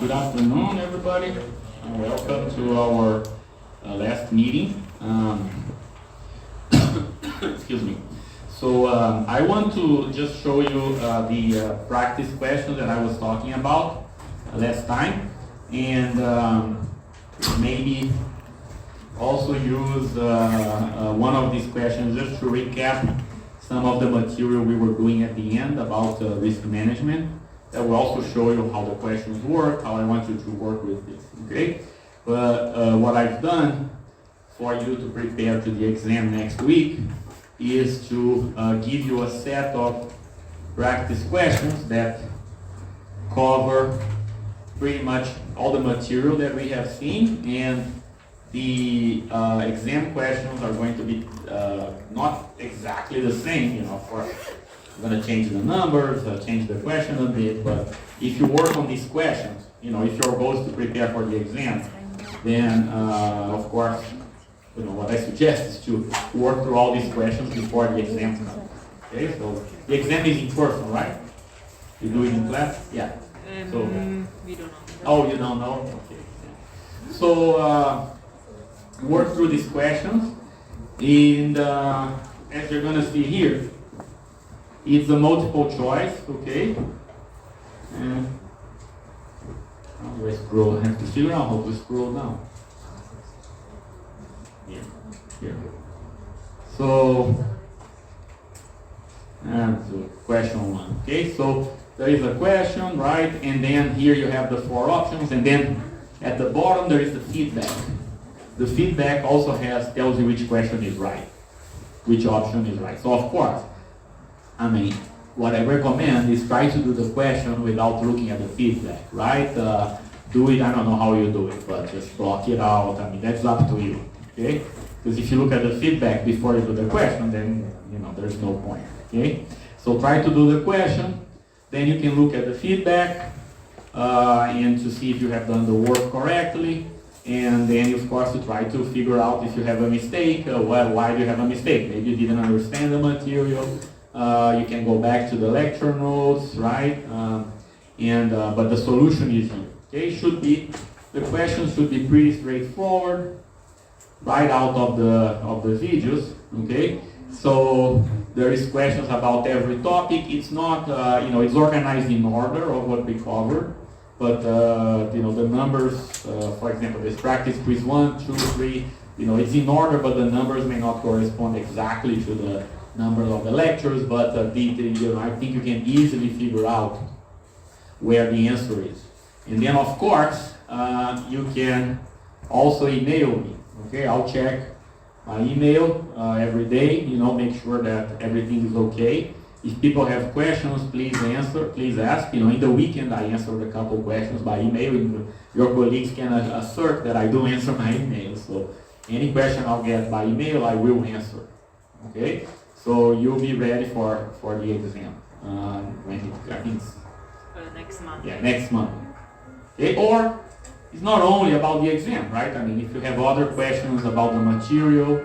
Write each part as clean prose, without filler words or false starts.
Good afternoon, everybody. Welcome to our last meeting. Excuse me. So I want to just show you the practice questions that I was talking about last time, and maybe also use one of these questions just to recap some of the material we were doing at the end about risk management. That will also show you how the questions work, how I want you to work with this, okay? But what I've done for you to prepare to the exam next week is to give you a set of practice questions that cover pretty much all the material that we have seen, and the exam questions are going to be not exactly the same, you know, of course. I'm going to change the numbers, change the question a bit, but if you work on these questions, you know, if your goal is to prepare for the exam, then of course, you know, what I suggest is to work through all these questions before the exam comes. Okay, so the exam is in person, right? You do it in class? Yeah. So, we don't know. oh, you don't know? Okay. Yeah. So work through these questions, and as you're going to see here, it's a multiple choice, okay? And how do I scroll? I have to figure out how to scroll down. Yeah, here. So, question one, okay? So there is a question, right? And then here you have the 4 options, and then at the bottom there is the feedback. The feedback also tells you which question is right, which option is right. So of course, I mean, what I recommend is try to do the question without looking at the feedback, right? Do it, I don't know how you do it, but just block it out. I mean, that's up to you, okay? Because if you look at the feedback before you do the question, then, you know, there's no point, okay? So try to do the question, then you can look at the feedback and to see if you have done the work correctly. And then, of course, you try to figure out if you have a mistake. Why do you have a mistake? Maybe you didn't understand the material. You can go back to the lecture notes, right? But the solution is here. Okay, the questions should be pretty straightforward, right out of the videos. Okay, so there is questions about every topic. It's not, it's organized in order of what we covered, but the numbers, for example, this practice quiz 1, 2, 3. It's in order, but the numbers may not correspond exactly to the numbers of the lectures, but I think you can easily figure out where the answer is. And then, of course, you can also email me. Okay, I'll check my email every day. Make sure that everything is okay. If people have questions, please ask. In the weekend, I answered a couple questions by email. Your colleagues can assert that I do answer my email. So any question I'll get by email, I will answer. Okay. So you'll be ready for the exam next month. Yeah, next month. Okay, or it's not only about the exam, right? I mean, if you have other questions about the material,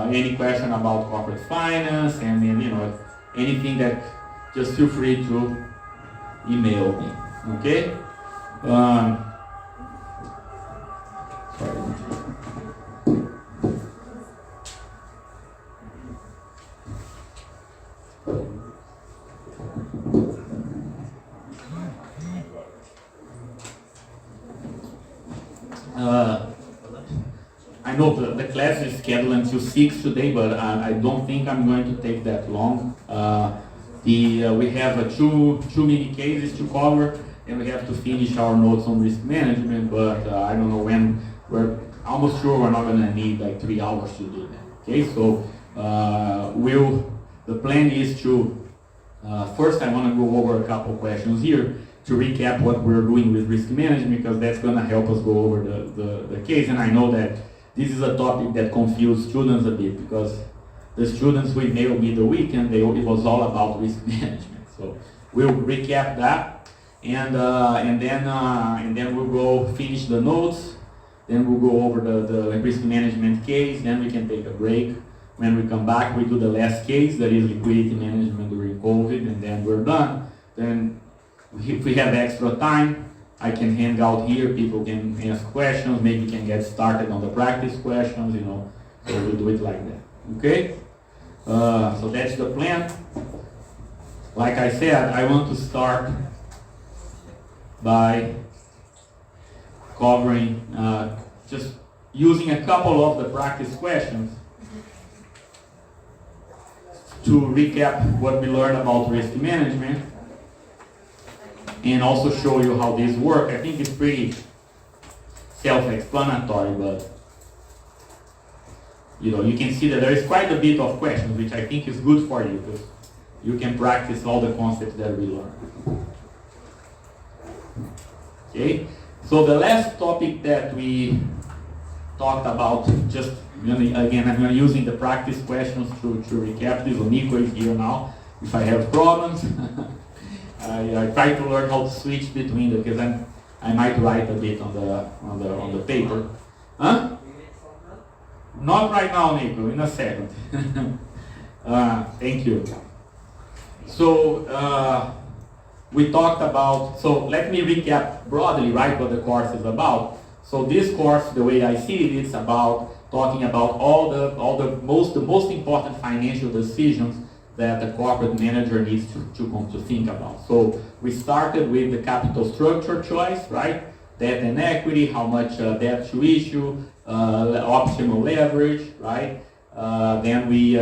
any question about corporate finance, and then anything, that just feel free to email me. Okay. Sorry. I know the class is scheduled until 6 today, but I don't think I'm going to take that long. We have two mini cases to cover, and we have to finish our notes on risk management, but I don't know when. We're almost sure we're not going to need like 3 hours to do that. Okay, so the plan is to, first I want to go over a couple questions here to recap what we're doing with risk management, because that's going to help us go over the case. And I know that this is a topic that confused students a bit, because the students who emailed me the weekend, it was all about risk management. So we'll recap that, and then we'll go finish the notes. Then we'll go over the risk management case. Then we can take a break. When we come back, we do the last case, that is liquidity management during COVID, and then we're done. Then if we have extra time, I can hang out here, people can ask questions, maybe can get started on the practice questions, so we'll do it like that, okay? So that's the plan. Like I said, I want to start by covering, just using a couple of the practice questions to recap what we learned about risk management and also show you how this works. I think it's pretty self-explanatory, but you can see that there is quite a bit of questions, which I think is good for you because you can practice all the concepts that we learned. Okay, so the last topic that we talked about, just again, I'm using the practice questions to recap this. Nico is here now. If I have problems, I try to learn how to switch between them because I might write a bit on the paper. Huh? Not right now, Nico. In a second. Thank you. So we talked about. So let me recap broadly, right, what the course is about. So this course, the way I see it, it's about talking about all the most important financial decisions that the corporate manager needs to think about. So we started with the capital structure choice, right? Debt and equity, how much debt to issue, optimal leverage, right? Then we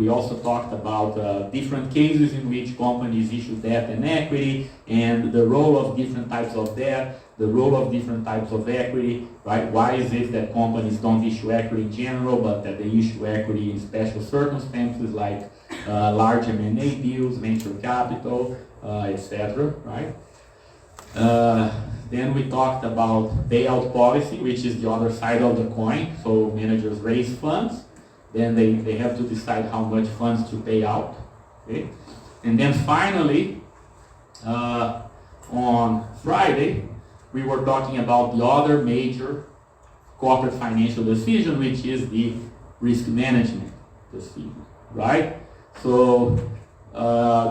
also talked about different cases in which companies issue debt and equity, and the role of different types of debt, the role of different types of equity, right? Why is it that companies don't issue equity in general, but that they issue equity in special circumstances like large M&A deals, venture capital, etc., right? Then we talked about payout policy, which is the other side of the coin. So managers raise funds, then they have to decide how much funds to pay out. Okay? And then finally, on Friday, we were talking about the other major corporate financial decision, which is the risk management decision, right? So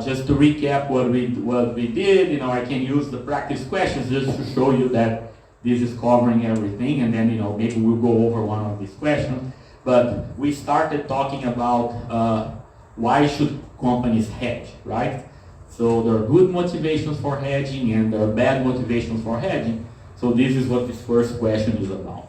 just to recap what we did, I can use the practice questions just to show you that this is covering everything, and then maybe we'll go over one of these questions. But we started talking about why should companies hedge, right? So there are good motivations for hedging and there are bad motivations for hedging. So this is what this first question is about.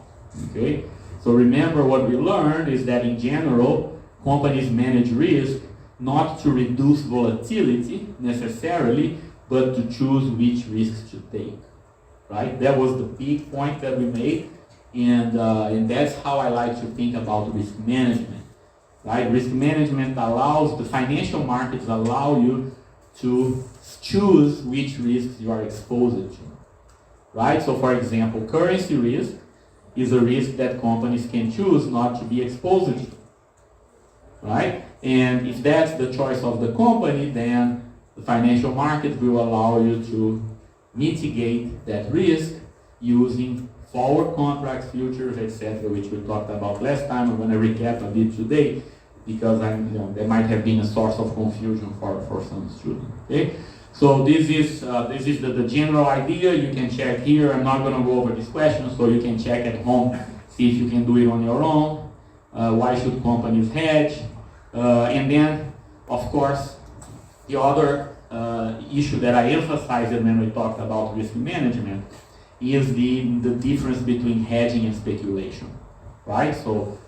Okay? So remember what we learned is that in general, companies manage risk not to reduce volatility necessarily, but to choose which risks to take. Right? That was the big point that we made, and that's how I like to think about risk management. Right? Risk management allows, the financial markets allow you to choose which risks you are exposed to. Right? So for example, currency risk is a risk that companies can choose not to be exposed to. Right? And if that's the choice of the company, then the financial market will allow you to mitigate that risk using forward contracts, futures, etc., which we talked about last time. I'm going to recap a bit today because there might have been a source of confusion for some students. Okay? So this is the general idea. You can check here. I'm not going to go over this question, so you can check at home, see if you can do it on your own. Why should companies hedge? And then, of course, the other issue that I emphasized when we talked about risk management is the difference between hedging and speculation, right? So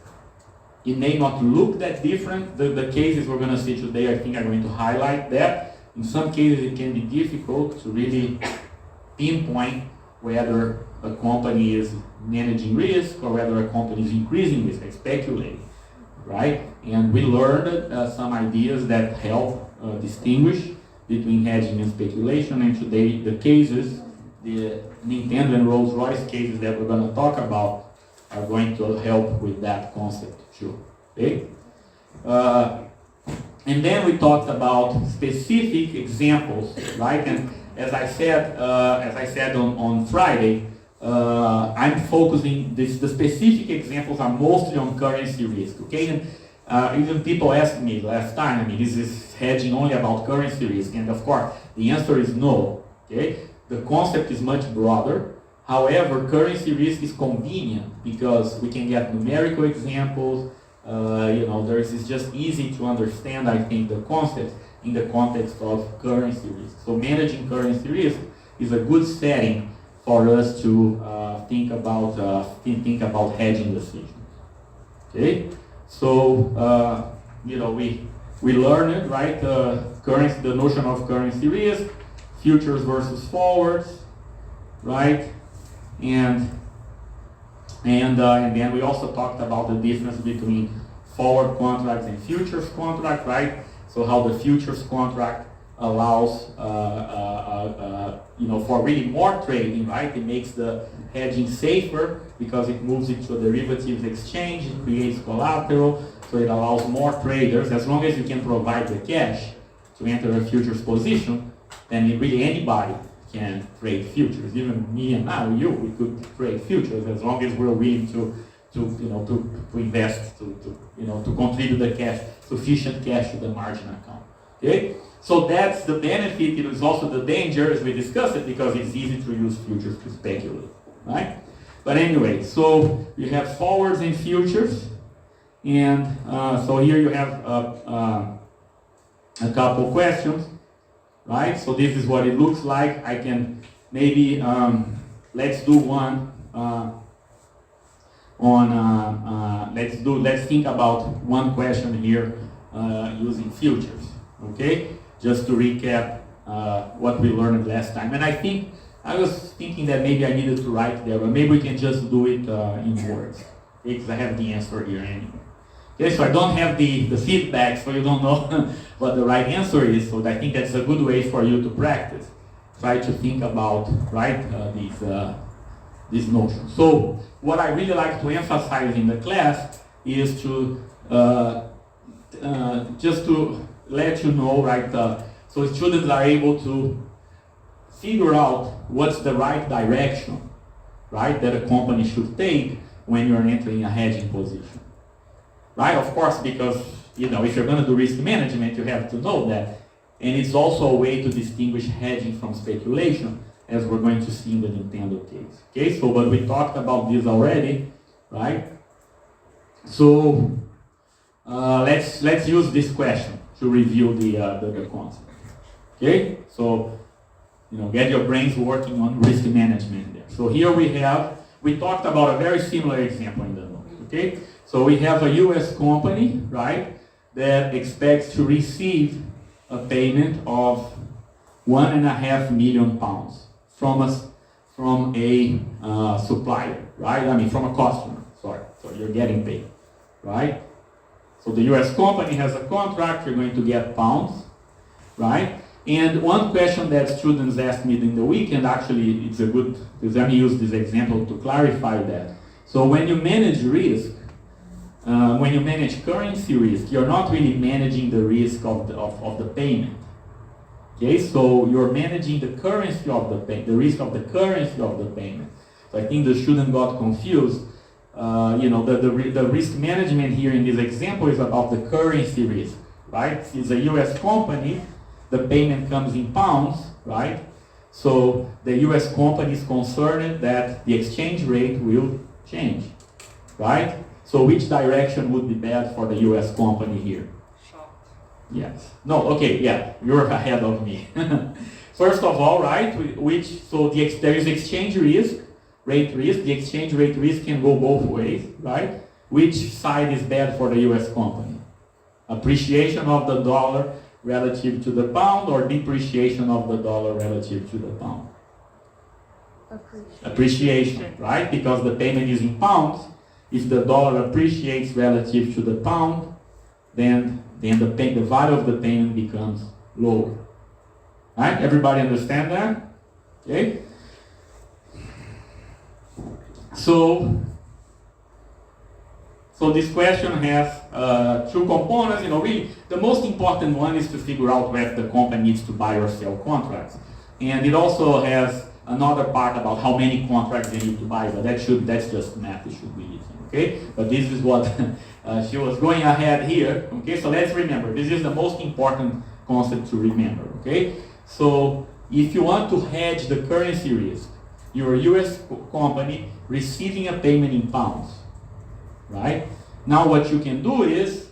it may not look that different. The cases we're going to see today, I think, are going to highlight that. In some cases, it can be difficult to really pinpoint whether a company is managing risk or whether a company is increasing risk, like speculating, right? And we learned some ideas that help distinguish between hedging and speculation. And today, the cases, the Nintendo and Rolls-Royce cases that we're going to talk about are going to help with that concept too. Okay? And then we talked about specific examples, right? And as I said on Friday, I'm focusing the specific examples are mostly on currency risk. Okay, and even people asked me last time, is this hedging only about currency risk? And of course, the answer is no. Okay, the concept is much broader. However, currency risk is convenient because we can get numerical examples. It's just easy to understand, I think, the concept in the context of currency risk. So managing currency risk is a good setting for us to think about hedging decisions. Okay, so we learned, right, the notion of currency risk, futures versus forwards, right, and then we also talked about the difference between forward contracts and futures contract, right? So how the futures contract allows for really more trading, right? It makes the hedging safer because it moves it to a derivatives exchange, it creates collateral, so it allows more traders. As long as you can provide the cash to enter a futures position, then really anybody can trade futures. Even me and now you, we could trade futures as long as we're willing to invest, to contribute the cash, sufficient cash to the margin account. Okay? So that's the benefit. It is also the danger, as we discussed it, because it's easy to use futures to speculate, right? But anyway, so you have forwards and futures, and so here you have a couple questions, right? So this is what it looks like. I can maybe let's do one let's think about one question here using futures, okay? Just to recap what we learned last time. And I was thinking that maybe I needed to write there, but maybe we can just do it in words, because I have the answer here anyway. Okay, so I don't have the feedback, so you don't know what the right answer is, so I think that's a good way for you to practice. Try to think about, right, these notions. So what I really like to emphasize in the class is to just to let you know, right, so students are able to figure out what's the right direction, right, that a company should take when you're entering a hedging position. Right, of course, because if you're going to do risk management, you have to know that. And it's also a way to distinguish hedging from speculation, as we're going to see in the Nintendo case. Okay, so but we talked about this already, right? So let's use this question to review the concept. Okay, so get your brains working on risk management there. So here we talked about a very similar example in the notes. Okay, so we have a U.S. company, right, that expects to receive a payment of £1.5 million from a supplier, right? I mean, from a customer. Sorry, so you're getting paid, right? So the U.S. company has a contract. You're going to get pounds, right? And one question that students asked me in the weekend, actually, it's a good, because let me use this example to clarify that. So when you manage risk, when you manage currency risk, you're not really managing the risk of the payment. Okay, so you're managing the currency of the risk of the currency of the payment. So I think the student got confused. The risk management here in this example is about the currency risk, right? It's a U.S. company. The payment comes in pounds, right? So the U.S. company is concerned that the exchange rate will change, right? So which direction would be bad for the U.S. company here? Short. Yes. No, okay, yeah, you're ahead of me. First of all, right, there is exchange risk, rate risk. The exchange rate risk can go both ways, right? Which side is bad for the U.S. company? Appreciation of the dollar relative to the pound, or depreciation of the dollar relative to the pound? Appreciation, right? Because the payment is in pounds. If the dollar appreciates relative to the pound, then the value of the payment becomes lower. Right? Everybody understand that? Okay? So this question has two components. Really, the most important one is to figure out whether the company needs to buy or sell contracts. And it also has another part about how many contracts they need to buy, but that's just math. It should be easy. Okay? But this is what she was going ahead here. Okay? So let's remember, this is the most important concept to remember. Okay? So if you want to hedge the currency risk, you're a US company receiving a payment in pounds, right? Now what you can do is,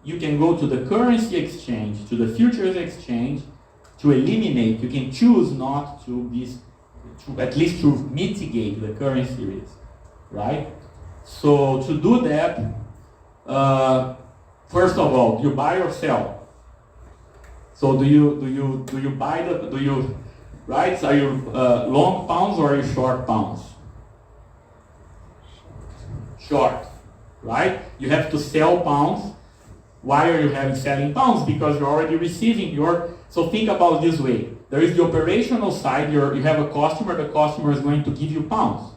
you can go to the currency exchange, to the futures exchange, to eliminate, you can choose not to be, at least to mitigate the currency risk, right? So to do that, first of all, you buy or sell. So do you buy right? Are you long pounds or are you short pounds? Short, right? You have to sell pounds. Why are you selling pounds? Because you're already receiving so think about it this way. There is the operational side, you have a customer, the customer is going to give you pounds.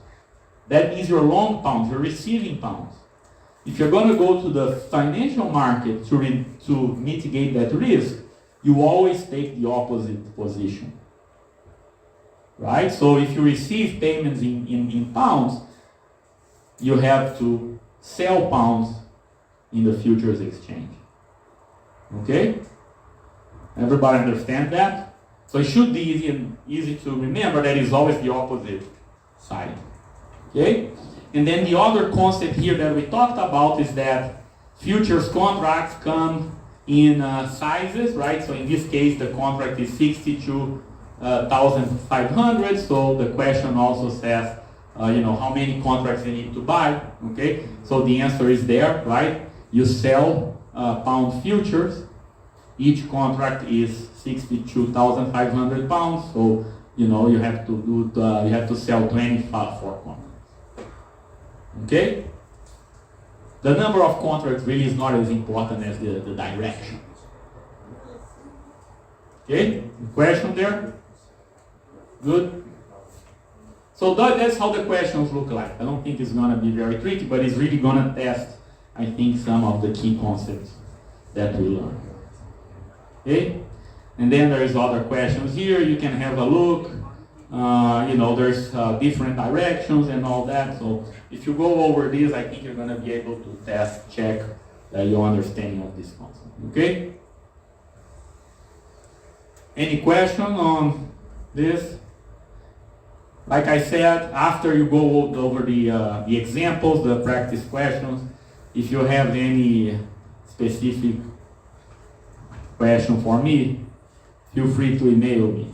That means you're long pounds, you're receiving pounds. If you're going to go to the financial market to mitigate that risk, you always take the opposite position. Right? So if you receive payments in pounds, you have to sell pounds in the futures exchange. Okay? Everybody understand that? So it should be easy to remember that is always the opposite side. Okay? And then the other concept here that we talked about is that futures contracts come in sizes, right? So in this case, the contract is 62,500. So the question also says, how many contracts you need to buy, okay? So the answer is there, right? You sell pound futures. Each contract is 62,500 pounds. So you have to sell 24 contracts. Okay? The number of contracts really is not as important as the direction. Okay? Question there? Good? So that's how the questions look like. I don't think it's going to be very tricky, but it's really going to test, I think, some of the key concepts that we learned. Okay? And then there's other questions here. You can have a look. There's different directions and all that. So if you go over this, I think you're going to be able to check your understanding of this concept. Okay? Any question on this? Like I said, after you go over the examples, the practice questions, if you have any specific question for me, feel free to email me.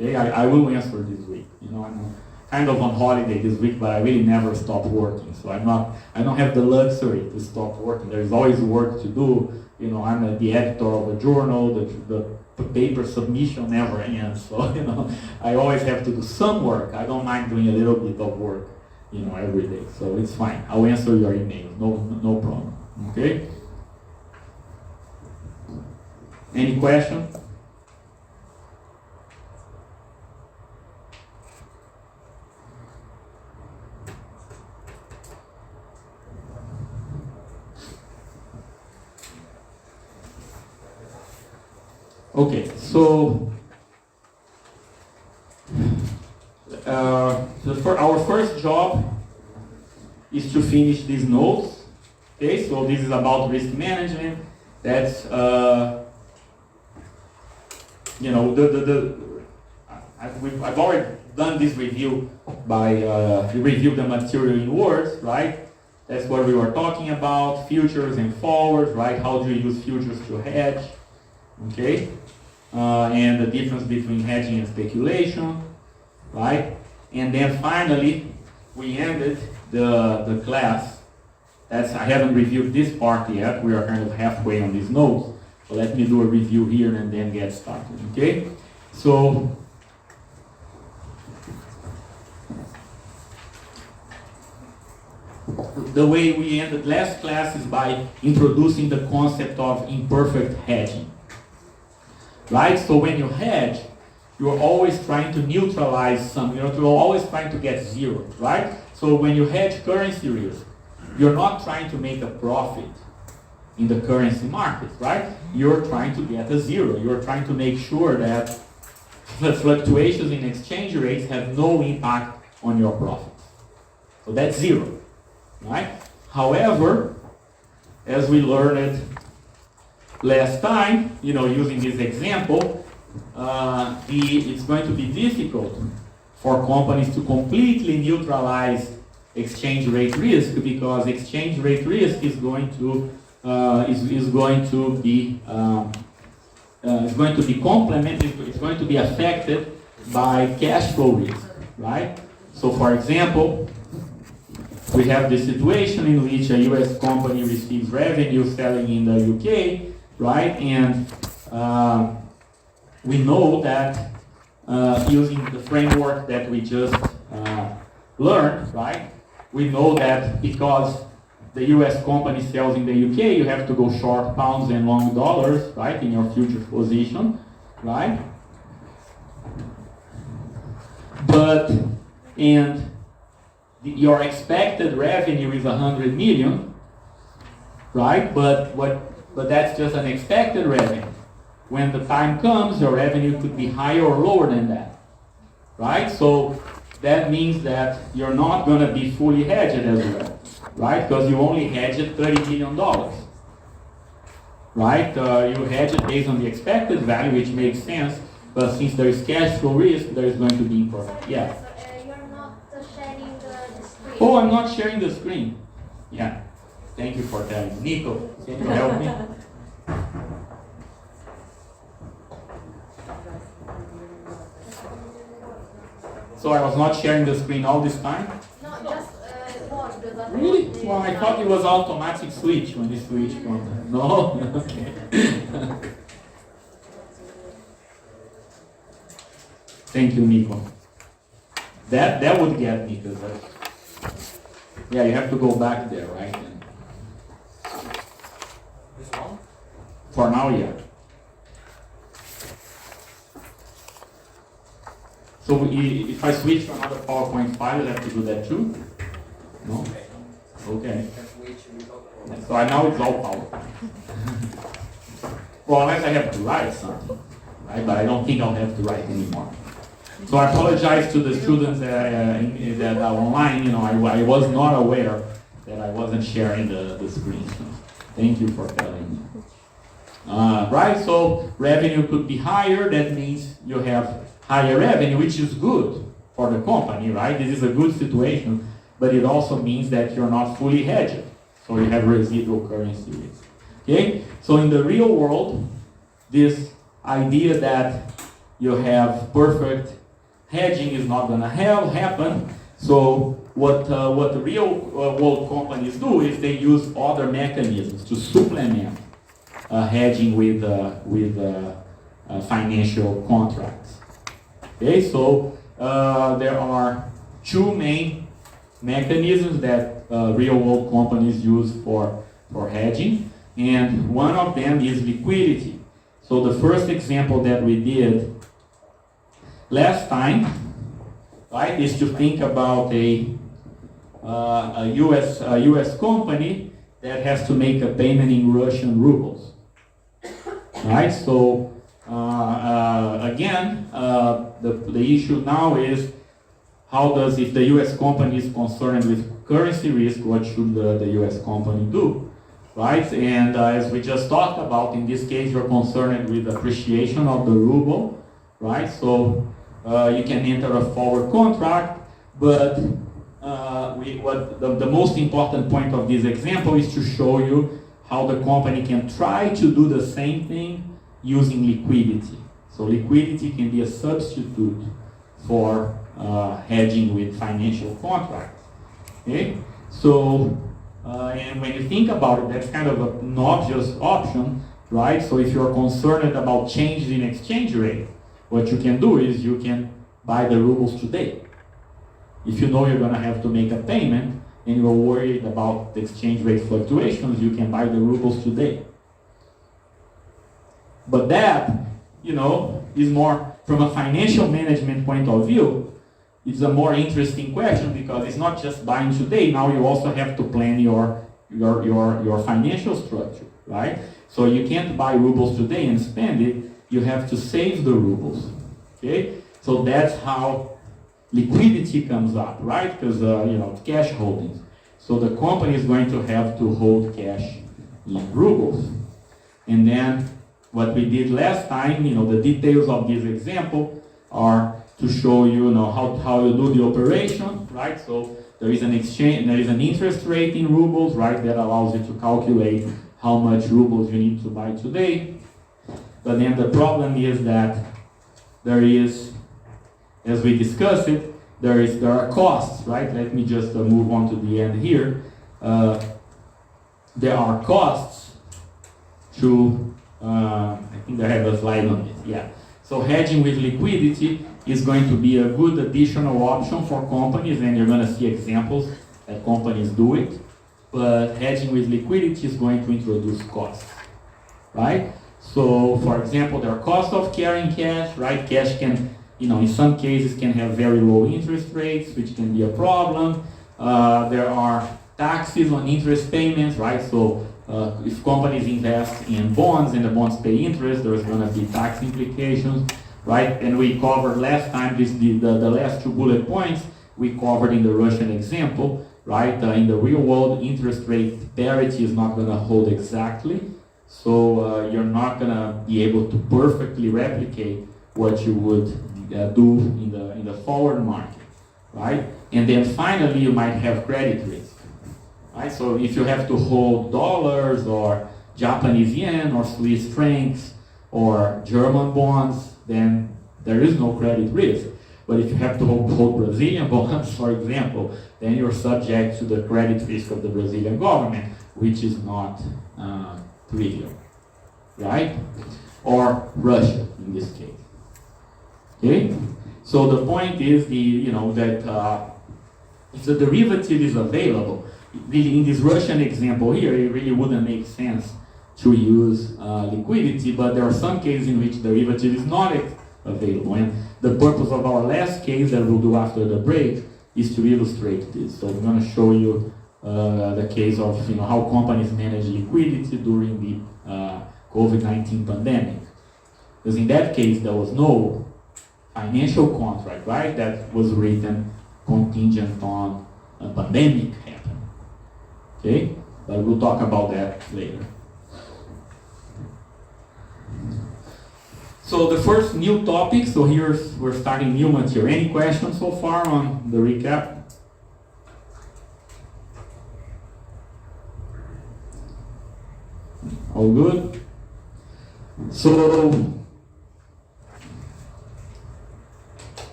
Okay, I will answer this week. I'm kind of on holiday this week, but I really never stop working. So I don't have the luxury to stop working. There's always work to do. I'm the editor of a journal. The paper submission never ends. So I always have to do some work. I don't mind doing a little bit of work, every day. So it's fine. I'll answer your emails. No problem. Okay. Any question? Okay, so our first job is to finish these notes. Okay, so this is about risk management. That's I've already done this review by review the material in words, right? That's what we were talking about, futures and forwards, right? How do you use futures to hedge? Okay, and the difference between hedging and speculation, right? And then finally, we ended the class. I haven't reviewed this part yet. We are kind of halfway on these notes. So let me do a review here and then get started, okay? So, the way we ended last class is by introducing the concept of imperfect hedging. Right? So when you hedge, you're always trying to neutralize some, you're always trying to get zero, right? So when you hedge currency risk, you're not trying to make a profit in the currency market, right? You're trying to get a zero. You're trying to make sure that the fluctuations in exchange rates have no impact on your profits. So that's zero, right? However, as we learned last time, using this example, it's going to be difficult for companies to completely neutralize exchange rate risk, because exchange rate risk is going to be complemented. It's going to be affected by cash flow risk, right? So, for example, we have the situation in which a U.S. company receives revenue selling in the UK, right? And we know that using the framework that we just learned, right? We know that because the U.S. company sells in the UK, you have to go short pounds and long dollars, right, in your future position, right? Your expected revenue is 100 million, right? But that's just an expected revenue. When the time comes, your revenue could be higher or lower than that, right? So that means that you're not going to be fully hedged as well, right? Because you only hedged $30 million, right? You hedge it based on the expected value, which makes sense, but since there is cash flow risk, there is going to be imperfect. Yeah. So you're not sharing the screen. Oh, I'm not sharing the screen. Yeah. Thank you for telling me. Nico, can you help me? So I was not sharing the screen all this time? No, just watch the button. Really? Well, I thought it was automatic switch when you switch from. No? Okay. Thank you, Nico. That would get me, because yeah, you have to go back there, right? And This one? for now, yeah. So if I switch to another PowerPoint file, I have to do that too? No? Okay. So now it's all PowerPoint. Well, unless I have to write something, right? But I don't think I'll have to write anymore. So I apologize to the students that are online. You know, I was not aware that I wasn't sharing the screen. Thank you for telling me. Right, so revenue could be higher. That means you have higher revenue, which is good for the company, right? This is a good situation, but it also means that you're not fully hedged. So you have residual currency risk. Okay, so in the real world, this idea that you have perfect hedging is not going to happen. So what the real world companies do is they use other mechanisms to supplement hedging with financial contracts. Okay, so there are two main mechanisms that real world companies use for hedging, and one of them is liquidity. So the first example that we did last time, right, is to think about a U.S. company that has to make a payment in Russian rubles, right? So again, the issue now is if the U.S. company is concerned with currency risk, what should the U.S. company do, right? And as we just talked about, in this case, you're concerned with appreciation of the ruble, right? So you can enter a forward contract, but the most important point of this example is to show you how the company can try to do the same thing using liquidity. So liquidity can be a substitute for hedging with financial contracts. Okay? So, and when you think about it, that's kind of an obvious option, right? So if you're concerned about changes in exchange rate, what you can do is you can buy the rubles today. If you know you're going to have to make a payment and you're worried about the exchange rate fluctuations, you can buy the rubles today. But that, you know, is more from a financial management point of view. It's a more interesting question because it's not just buying today. Now you also have to plan your financial structure, right? So you can't buy rubles today and spend it. You have to save the rubles. Okay, so that's how liquidity comes up, right? Because cash holdings. So the company is going to have to hold cash in rubles, and then what we did last time, the details of this example are to show you, how you do the operation, right? So there is an exchange, there is an interest rate in rubles, right, that allows you to calculate how much rubles you need to buy today. But then the problem is that there is, as we discussed it, there are costs, right? Let me just move on to the end here. There are costs to, I think I have a slide on it, yeah. So hedging with liquidity is going to be a good additional option for companies, and you're going to see examples that companies do it. But hedging with liquidity is going to introduce costs, right? So, for example, there are costs of carrying cash, right? Cash can, in some cases can have very low interest rates, which can be a problem. There are taxes on interest payments, right? So, if companies invest in bonds and the bonds pay interest, there's going to be tax implications, right? And we covered last time, the last 2 bullet points, we covered in the Russian example, right? In the real world, interest rate parity is not going to hold exactly. So you're not going to be able to perfectly replicate what you would do in the forward market, right? And then finally, you might have credit risk, right? So if you have to hold dollars or Japanese yen or Swiss francs or German bonds, then there is no credit risk. But if you have to hold Brazilian bonds, for example, then you're subject to the credit risk of the Brazilian government, which is not trivial, right? Or Russia in this case. Okay? So the point is that if the derivative is available, really in this Russian example here, it really wouldn't make sense to use liquidity, but there are some cases in which derivative is not available. And the purpose of our last case that we'll do after the break is to illustrate this. So I'm going to show you the case of how companies manage liquidity during the COVID-19 pandemic. Because in that case, there was no financial contract, right, that was written contingent on a pandemic happening. Okay? But we'll talk about that later. So the first new topic, so we're starting new material. Any questions so far on the recap? All good? So,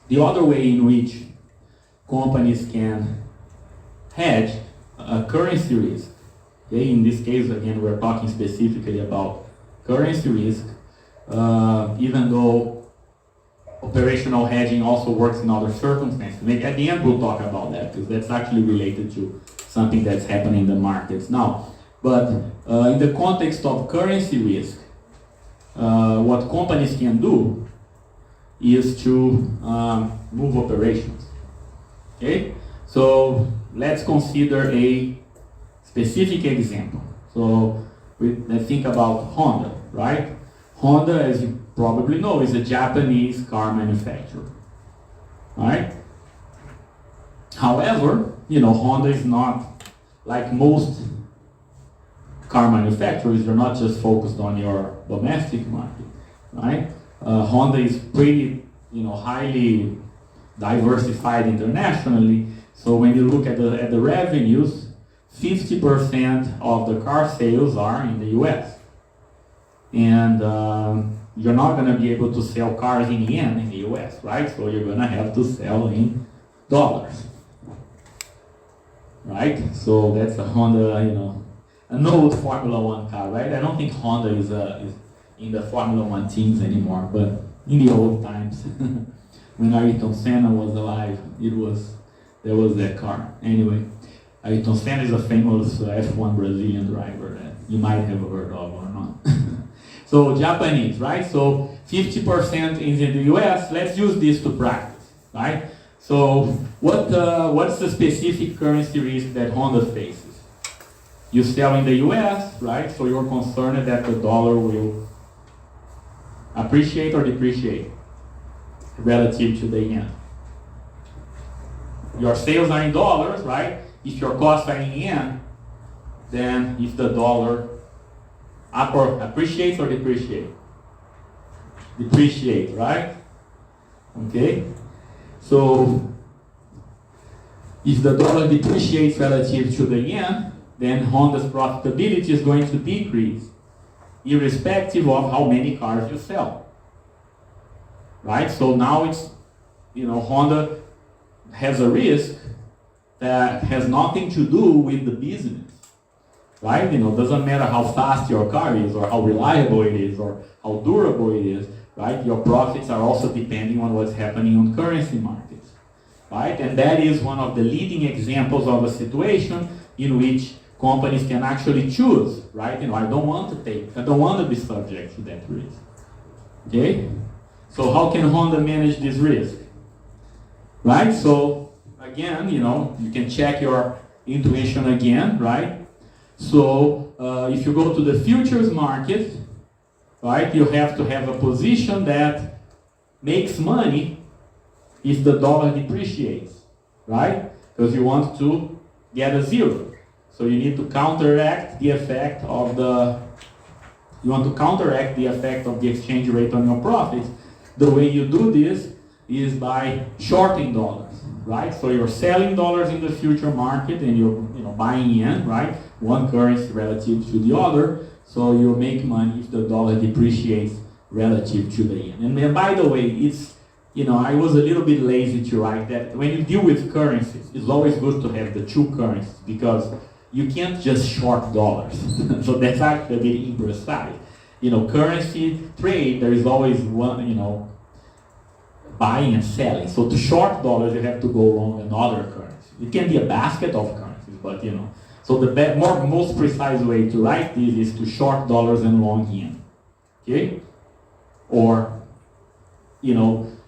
the other way in which companies can hedge currency risk. Okay, in this case, again, we're talking specifically about currency risk, even though operational hedging also works in other circumstances. Maybe at the end we'll talk about that, because that's actually related to something that's happening in the markets now. But in the context of currency risk, what companies can do is to move operations. Okay, so let's consider a specific example. So let's think about Honda, right? Honda, as you probably know, is a Japanese car manufacturer, right? However, Honda is not like most car manufacturers. They're not just focused on your domestic market, right? Honda is pretty, highly diversified internationally. So when you look at the revenues, 50% of the car sales are in the US. And you're not going to be able to sell cars in yen in the US, right? So you're going to have to sell in dollars, right? So that's a Honda, an old Formula One car, right? I don't think Honda is in the Formula One teams anymore, but in the old times, when Ayrton Senna was alive, there was that car. Anyway, Ayrton Senna is a famous F1 Brazilian driver that you might have heard of or not. So Japanese, right? So 50% is in the US. Let's use this to practice, right? So what's the specific currency risk that Honda faces? You sell in the US, right? So you're concerned that the dollar will appreciate or depreciate relative to the yen. Your sales are in dollars, right? If your costs are in yen, than if the dollar appreciates or depreciates? Depreciate, right? Okay? So, if the dollar depreciates relative to the yen, then Honda's profitability is going to decrease, irrespective of how many cars you sell. Right? So now it's, Honda has a risk that has nothing to do with the business. Right? Doesn't matter how fast your car is or how reliable it is or how durable it is, right? Your profits are also depending on what's happening on currency markets. Right? And that is one of the leading examples of a situation in which companies can actually choose, right? I don't want to be subject to that risk. Okay? So how can Honda manage this risk? Right? So again, you can check your intuition again, right? So if you go to the futures market, right, you have to have a position that makes money if the dollar depreciates, right? Because you want to get a zero. So you need to counteract the effect of the exchange rate on your profits. The way you do this is by shorting dollars, right? So you're selling dollars in the future market and you're buying yen, right? One currency relative to the other, so you make money if the dollar depreciates relative to the yen. And then, by the way, I was a little bit lazy to write that. When you deal with currencies, it's always good to have the two currencies because you can't just short dollars. So that's actually a bit imprecise. Currency trade, there is always one, buying and selling. So to short dollars, you have to go long another currency. It can be a basket of currencies, but So the most precise way to write this is to short dollars and long yen. Okay? Or,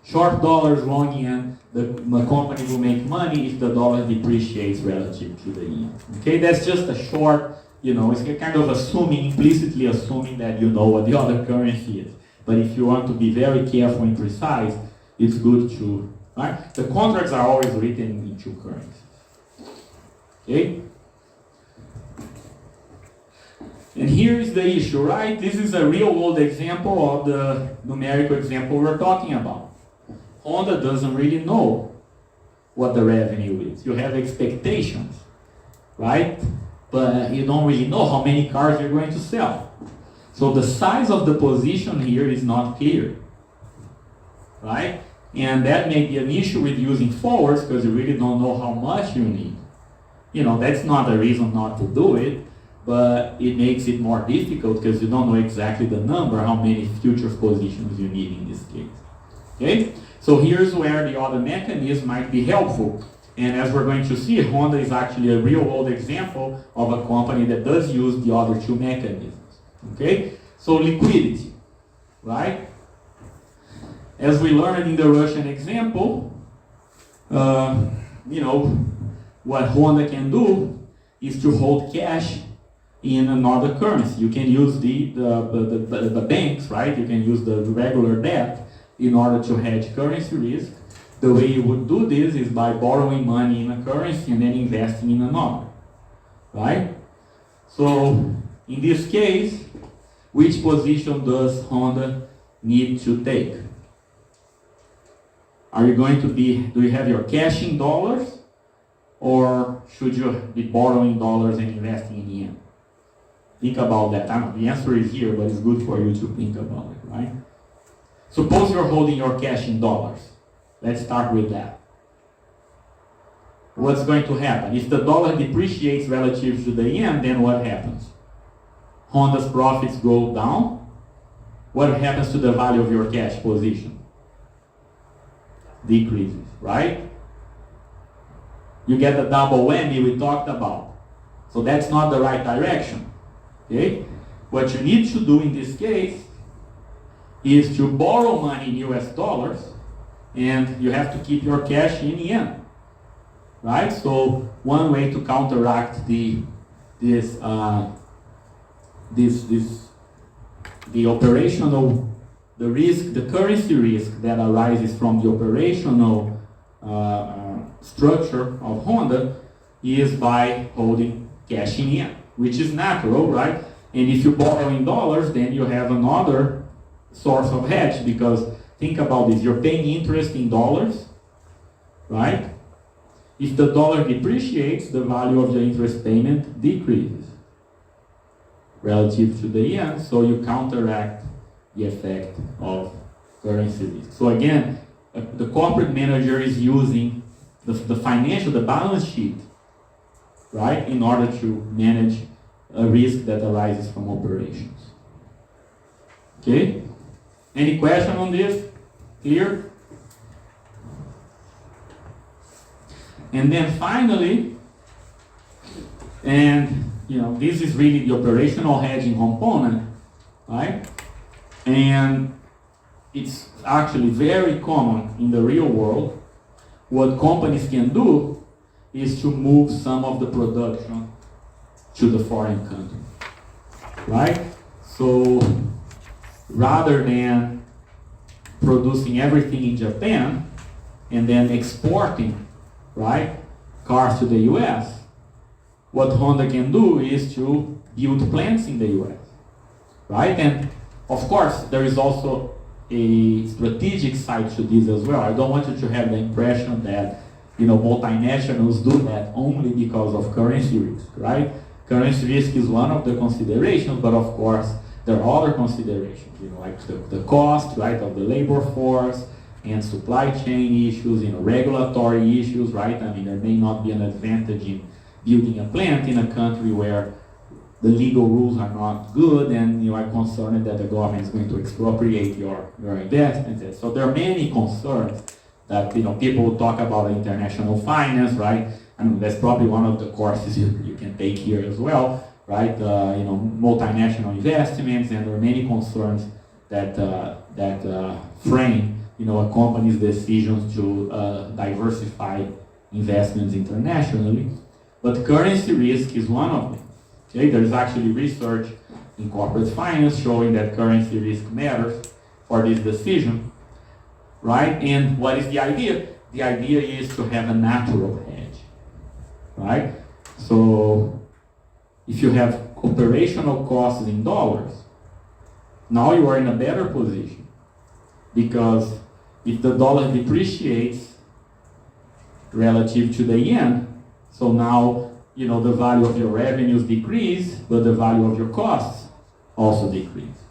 short dollars, long yen, the company will make money if the dollar depreciates relative to the yen. Okay? That's just a short, it's kind of implicitly assuming that you know what the other currency is. But if you want to be very careful and precise, it's good to, right? The contracts are always written in two currencies. Okay? And here is the issue, right? This is a real-world example of the numerical example we're talking about. Honda doesn't really know what the revenue is. You have expectations, right? But you don't really know how many cars you're going to sell. So the size of the position here is not clear, right? And that may be an issue with using forwards because you really don't know how much you need. That's not a reason not to do it, but it makes it more difficult because you don't know exactly the number, how many futures positions you need in this case. Okay? So here's where the other mechanism might be helpful. And as we're going to see, Honda is actually a real-world example of a company that does use the other two mechanisms. Okay? So liquidity, right? As we learned in the Russian example, what Honda can do is to hold cash in another currency. You can use the banks, right? You can use the regular debt in order to hedge currency risk. The way you would do this is by borrowing money in a currency and then investing in another, right? So in this case, which position does Honda need to take? Are you going to do you have your cash in dollars, or should you be borrowing dollars and investing in yen? Think about that. The answer is here, but it's good for you to think about it, right? Suppose you're holding your cash in dollars. Let's start with that. What's going to happen? If the dollar depreciates relative to the yen, then what happens? Honda's profits go down. What happens to the value of your cash position? Decreases, right? You get the double whammy we talked about. So that's not the right direction. Okay? What you need to do in this case is to borrow money in US dollars, and you have to keep your cash in yen. Right? So one way to counteract the currency risk that arises from the operational structure of Honda is by holding cash in yen. which is natural, right? And if you borrow in dollars, then you have another source of hedge, because think about this, you're paying interest in dollars, right? If the dollar depreciates, the value of the interest payment decreases relative to the yen, so you counteract the effect of currency risk. So again, the corporate manager is using the financial, the balance sheet, right, in order to manage a risk that arises from operations. Okay? Any question on this? Clear? And then finally, and this is really the operational hedging component, right? And it's actually very common in the real world. What companies can do is to move some of the production to the foreign country, right? So rather than producing everything in Japan and then exporting, right, cars to the US, what Honda can do is to build plants in the US, right? And of course, there is also a strategic side to this as well. I don't want you to have the impression that multinationals do that only because of currency risk, right? Currency risk is one of the considerations, but of course there are other considerations, like the cost, right, of the labor force and supply chain issues, regulatory issues, right? I mean, there may not be an advantage in building a plant in a country where the legal rules are not good, and you are concerned that the government is going to expropriate your investments. So there are many concerns that people talk about international finance, right? I mean, that's probably one of the courses you can take here as well, right? Multinational investments, and there are many concerns that frame a company's decisions to diversify investments internationally. But currency risk is one of them. Okay, there's actually research in corporate finance showing that currency risk matters for this decision, right? And what is the idea? The idea is to have a natural hedge, right? So if you have operational costs in dollars, now you are in a better position, because if the dollar depreciates relative to the yen, so now the value of your revenues decrease, but the value of your costs also decrease,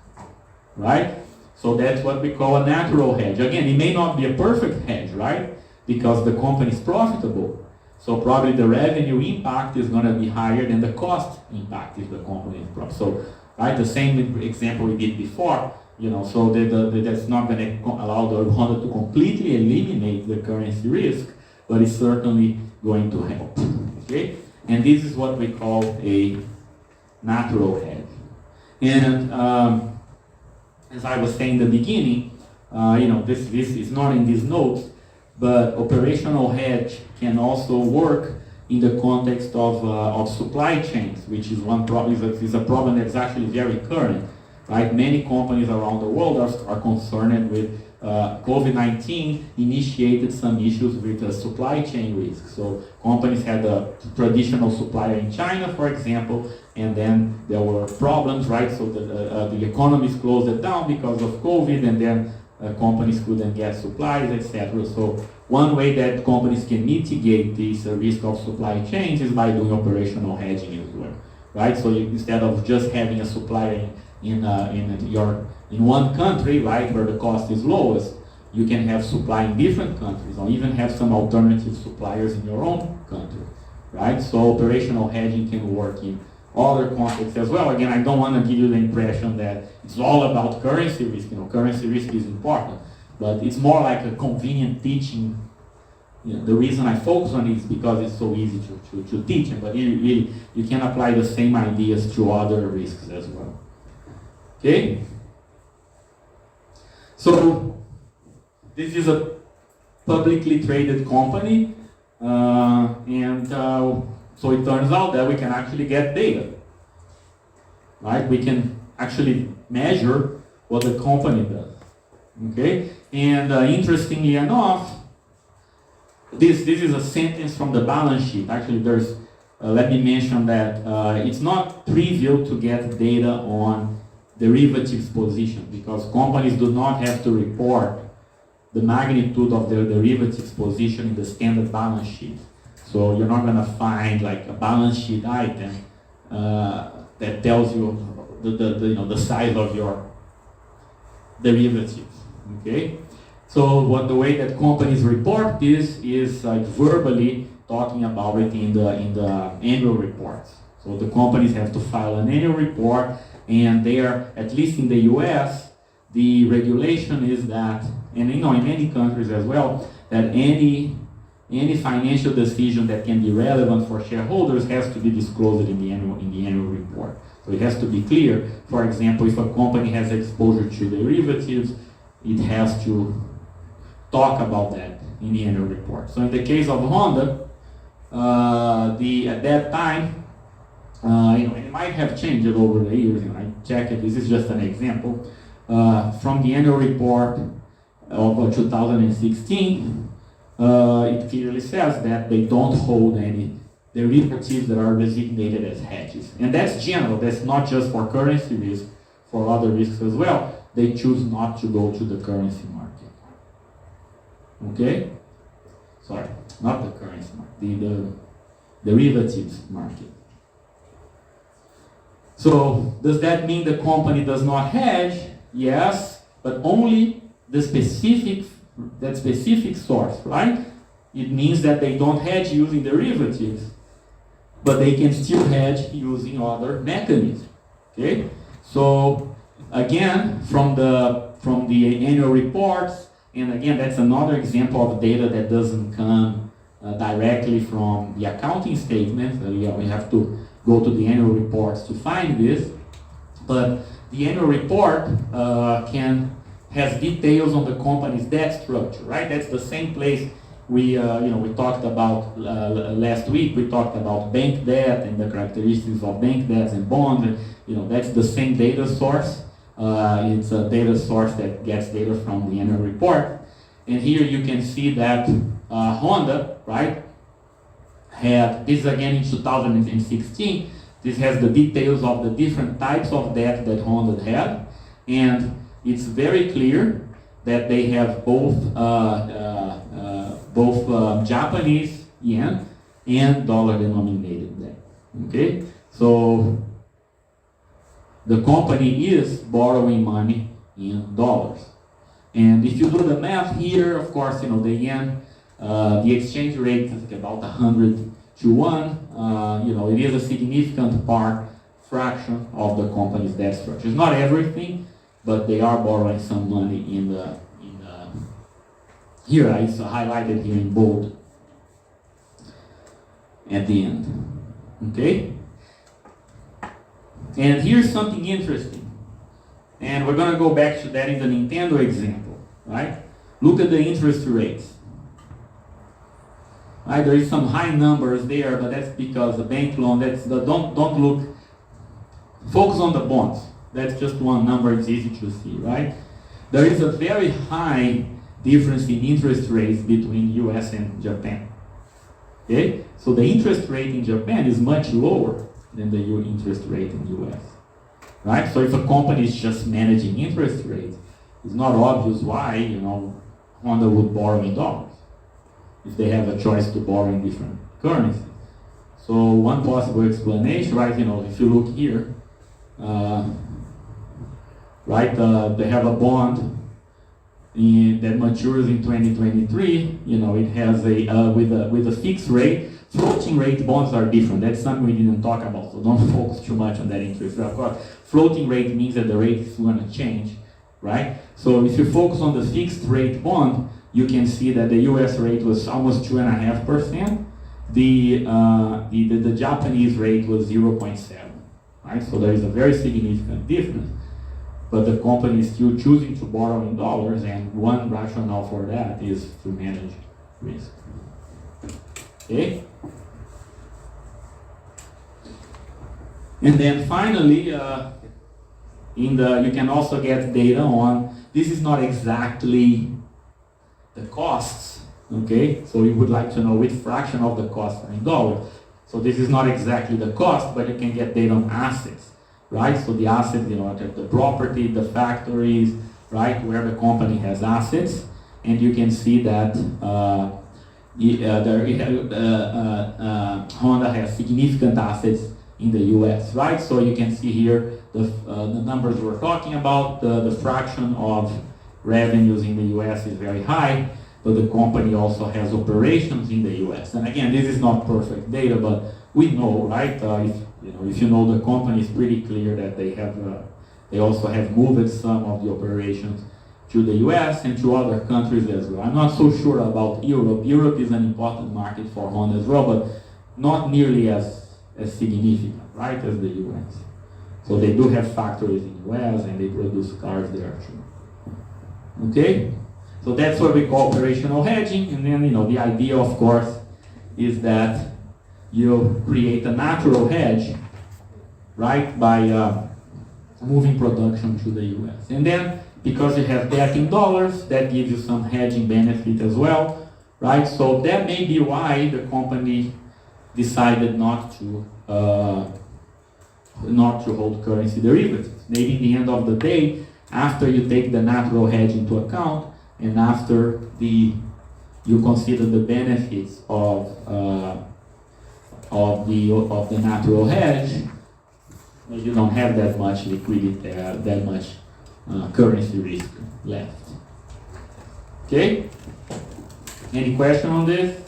right? So that's what we call a natural hedge. Again, it may not be a perfect hedge, right? Because the company is profitable, so probably the revenue impact is going to be higher than the cost impact if the company is profitable. So, right, the same example we did before, so that's not going to allow the Honda to completely eliminate the currency risk, but it's certainly going to help, okay? And this is what we call a natural hedge. And as I was saying in the beginning, this is not in these notes, but operational hedge can also work in the context of supply chains, which is one problem. Is a problem that's actually very current, right? Many companies around the world are concerned with COVID-19 initiated some issues with supply chain risk. So companies had a traditional supplier in China, for example, and then there were problems, right? So the economies closed it down because of COVID, and then companies couldn't get supplies, etc. So one way that companies can mitigate this risk of supply chains is by doing operational hedging as well, right? So instead of just having a supplier in one country, right, where the cost is lowest, you can have supply in different countries, or even have some alternative suppliers in your own country, right? So operational hedging can work in other contexts as well. Again, I don't want to give you the impression that it's all about currency risk. Currency risk is important, but it's more like a convenient teaching. The reason I focus on it is because it's so easy to teach, but you can apply the same ideas to other risks as well. Okay? So this is a publicly traded company, and so it turns out that we can actually get data, right? We can actually measure what the company does, okay? And interestingly enough, this is a sentence from the balance sheet. Actually, there's let me mention that it's not trivial to get data on derivatives position because companies do not have to report the magnitude of their derivatives position in the standard balance sheet. So you're not going to find like a balance sheet item that tells you the size of your derivatives. Okay. So the way that companies report this is like verbally talking about it in the annual reports. So the companies have to file an annual report, and there, at least in the U.S., the regulation is that, and in many countries as well, that any financial decision that can be relevant for shareholders has to be disclosed in the annual report. So it has to be clear. For example, if a company has exposure to derivatives, it has to talk about that in the annual report. So in the case of Honda, at that time, it might have changed over the years. I check it. This is just an example from the annual report of 2016. It clearly says that they don't hold any derivatives that are designated as hedges, and that's general. That's not just for currency risk, for other risks as well. They choose not to go to the currency market. Okay? Sorry, not the currency market, the derivatives market. So, does that mean the company does not hedge? Yes, but only that specific source, right? It means that they don't hedge using derivatives, but they can still hedge using other mechanisms. Okay? So, again, from the annual reports, and again, that's another example of data that doesn't come directly from the accounting statement. We have to go to the annual reports to find this. But the annual report has details on the company's debt structure, right? That's the same place we talked about last week. We talked about bank debt and the characteristics of bank debts and bonds. That's the same data source. It's a data source that gets data from the annual report. And here you can see that Honda, right, this is again in 2016. This has the details of the different types of debt that Honda had. And it's very clear that they have both Japanese yen and dollar denominated debt. Okay? So the company is borrowing money in dollars. And if you do the math here, of course, the yen, the exchange rate is about 100 to 1. It is a significant fraction of the company's debt structure. It's not everything, but they are borrowing some money here. It's highlighted here in bold at the end. Okay? And here's something interesting. And we're going to go back to that in the Nintendo example, right? Look at the interest rates. Right? There is some high numbers there, but that's because the bank loan, don't look, focus on the bonds. That's just one number, it's easy to see, right? There is a very high difference in interest rates between US and Japan. Okay? So the interest rate in Japan is much lower than the interest rate in US. Right? So if a company is just managing interest rates, it's not obvious why, Honda would borrow in dollars if they have a choice to borrow in different currencies. So one possible explanation, right, if you look here, they have a bond that matures in 2023. It has with a fixed rate. Floating rate bonds are different. That's something we didn't talk about, so don't focus too much on that interest rate. Of course, floating rate means that the rate is going to change, right? So if you focus on the fixed rate bond, you can see that the US rate was almost 2.5%. The Japanese rate was 0.7%, right? So there is a very significant difference. But the company is still choosing to borrow in dollars, and one rationale for that is to manage risk. Okay? And then finally, you can also get data on, this is not exactly the costs, okay? So you would like to know which fraction of the costs are in dollars. So this is not exactly the cost, but you can get data on assets, right? So the assets, the property, the factories, right, where the company has assets, and you can see that Honda has significant assets in the U.S., right? So you can see here the numbers we're talking about. The fraction of revenues in the U.S. is very high, but the company also has operations in the U.S. And again, this is not perfect data, but we know, right? If you know the company, it's pretty clear that they also have moved some of the operations to the US and to other countries as well. I'm not so sure about Europe. Europe is an important market for Honda as well, but not nearly as significant, right, as the US. So they do have factories in the US and they produce cars there too. Okay? So that's what we call operational hedging. And then, the idea, of course, is that you create a natural hedge, right, by moving production to the US. And then, because you have debt in dollars, that gives you some hedging benefit as well, right? So that may be why the company decided not to hold currency derivatives. Maybe in the end of the day, after you take the natural hedge into account, and after you consider the benefits of the natural hedge, you don't have that much liquidity, that much currency risk left. Okay? Any question on this?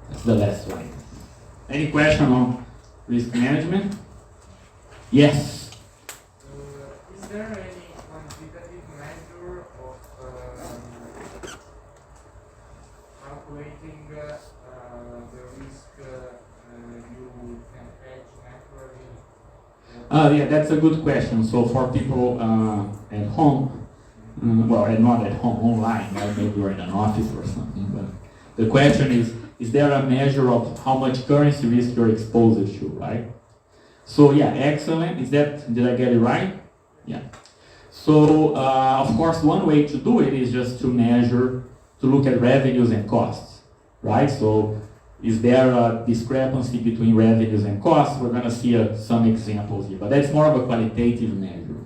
That's the last slide. Any question on risk management? Yes. Is there any quantitative measure of calculating the risk you can hedge naturally? Yeah, that's a good question. So for people at home, well, and not at home, online, right? Maybe you're in an office or something, but the question is there a measure of how much currency risk you're exposed to, right? So yeah, excellent. Did I get it right? Yeah. So of course, one way to do it is just to look at revenues and costs, right? So is there a discrepancy between revenues and costs? We're going to see some examples here, but that's more of a qualitative measure,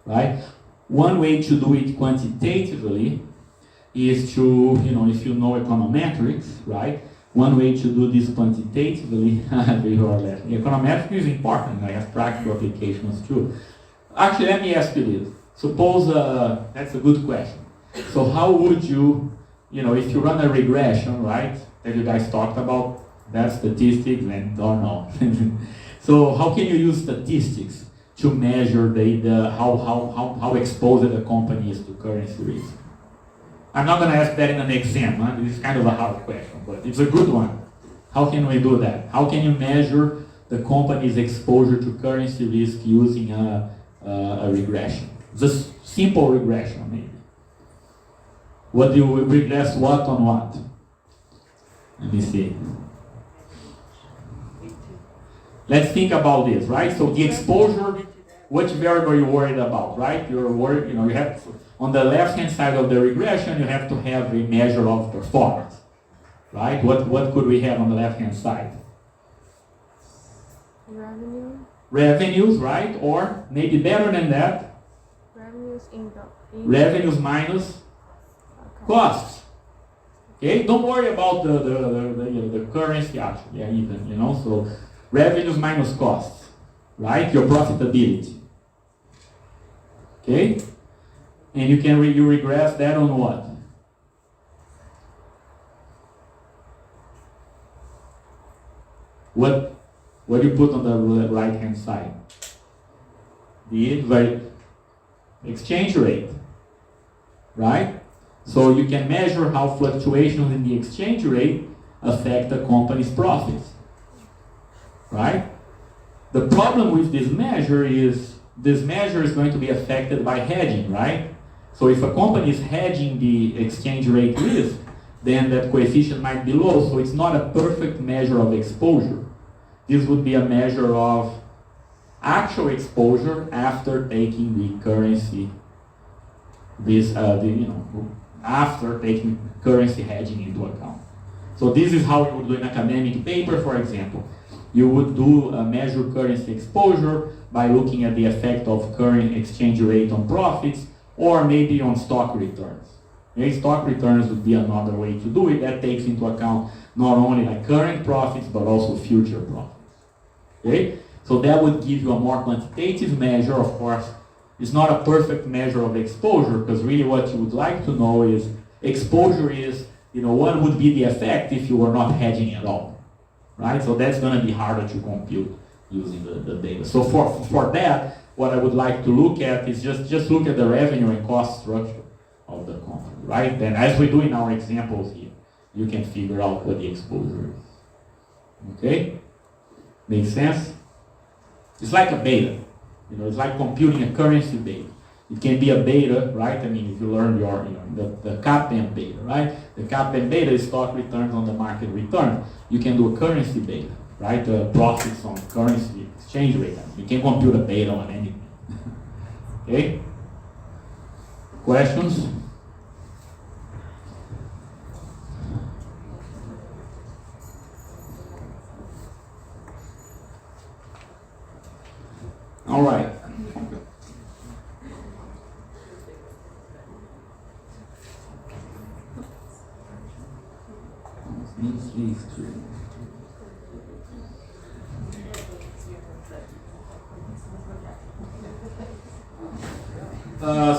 right? One way to do it quantitatively is to, if you know econometrics, right? One way to do this quantitatively, econometrics is important, I have practical applications too. Actually, let me ask you this. Suppose, that's a good question. So how would you, if you run a regression, right, that you guys talked about, that statistics and or no. So how can you use statistics to measure how exposed a company is to currency risk? I'm not going to ask that in an exam. Huh? This is kind of a hard question, but it's a good one. How can we do that? How can you measure the company's exposure to currency risk using a regression? Just simple regression, maybe. What do you regress what on what? Let me see. Let's think about this, right? So the exposure, which variable are you worried about, right? You're worried, you have to, on the left-hand side of the regression, you have to have a measure of performance, right? What could we have on the left-hand side? Revenue. Revenues, right? Or maybe better than that. Revenues income. Revenues minus costs. Okay, don't worry about the currency actually, even, so revenues minus costs, right? Your profitability. Okay? And you can you regress that on what? What do you put on the right hand side? The exchange rate, right? So you can measure how fluctuations in the exchange rate affect the company's profits, right? The problem with this measure is going to be affected by hedging, right? So if a company is hedging the exchange rate risk, then that coefficient might be low, so it's not a perfect measure of exposure. This would be a measure of actual exposure after taking the currency after taking currency hedging into account. So this is how you would do an academic paper, for example. You would do a measure currency exposure by looking at the effect of current exchange rate on profits, or maybe on stock returns. Okay? Stock returns would be another way to do it. That takes into account not only like current profits, but also future profits. Okay? So that would give you a more quantitative measure. Of course, it's not a perfect measure of exposure, because really what you would like to know is exposure is, what would be the effect if you were not hedging at all, right? So that's going to be harder to compute using the data. So for that, what I would like to look at is just look at the revenue and cost structure of the company, right? Then as we do in our examples here, you can figure out what the exposure is. Okay? Makes sense? It's like a beta. It's like computing a currency beta. It can be a beta, right? I mean, if you learn the CAPM beta, right? The CAPM beta is stock returns on the market return. You can do a currency beta, right? Profits on currency exchange rate. You can compute a beta on anything. Okay? Questions? All right.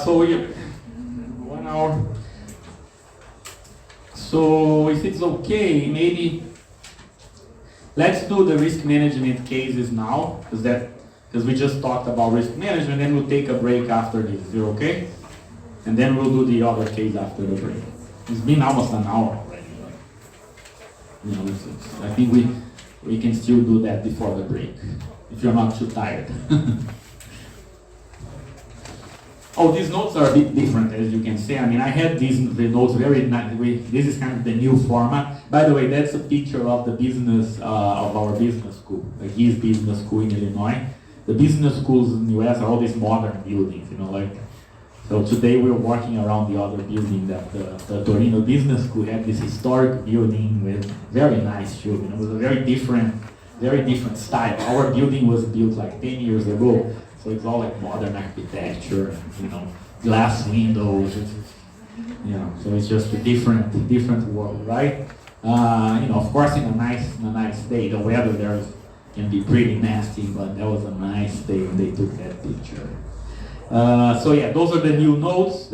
So 1 hour. So if it's okay, maybe let's do the risk management cases now, because we just talked about risk management, then we'll take a break after this. Is it okay? And then we'll do the other case after the break. It's been almost an hour already. I think we can still do that before the break, if you're not too tired. Oh, these notes are a bit different, as you can see. I mean, I had the notes very nice. This is kind of the new format. By the way, that's a picture of the business, of our business school, his business school in Illinois. The business schools in the US are all these modern buildings, So today we're walking around the other building that the Torino Business School had, this historic building with very nice children. It was a very different style. Our building was built like 10 years ago, so it's all like modern architecture, glass windows, so it's just a different world, right? Of course in a nice day. The weather there can be pretty nasty, but that was a nice day when they took that picture. So yeah, those are the new notes,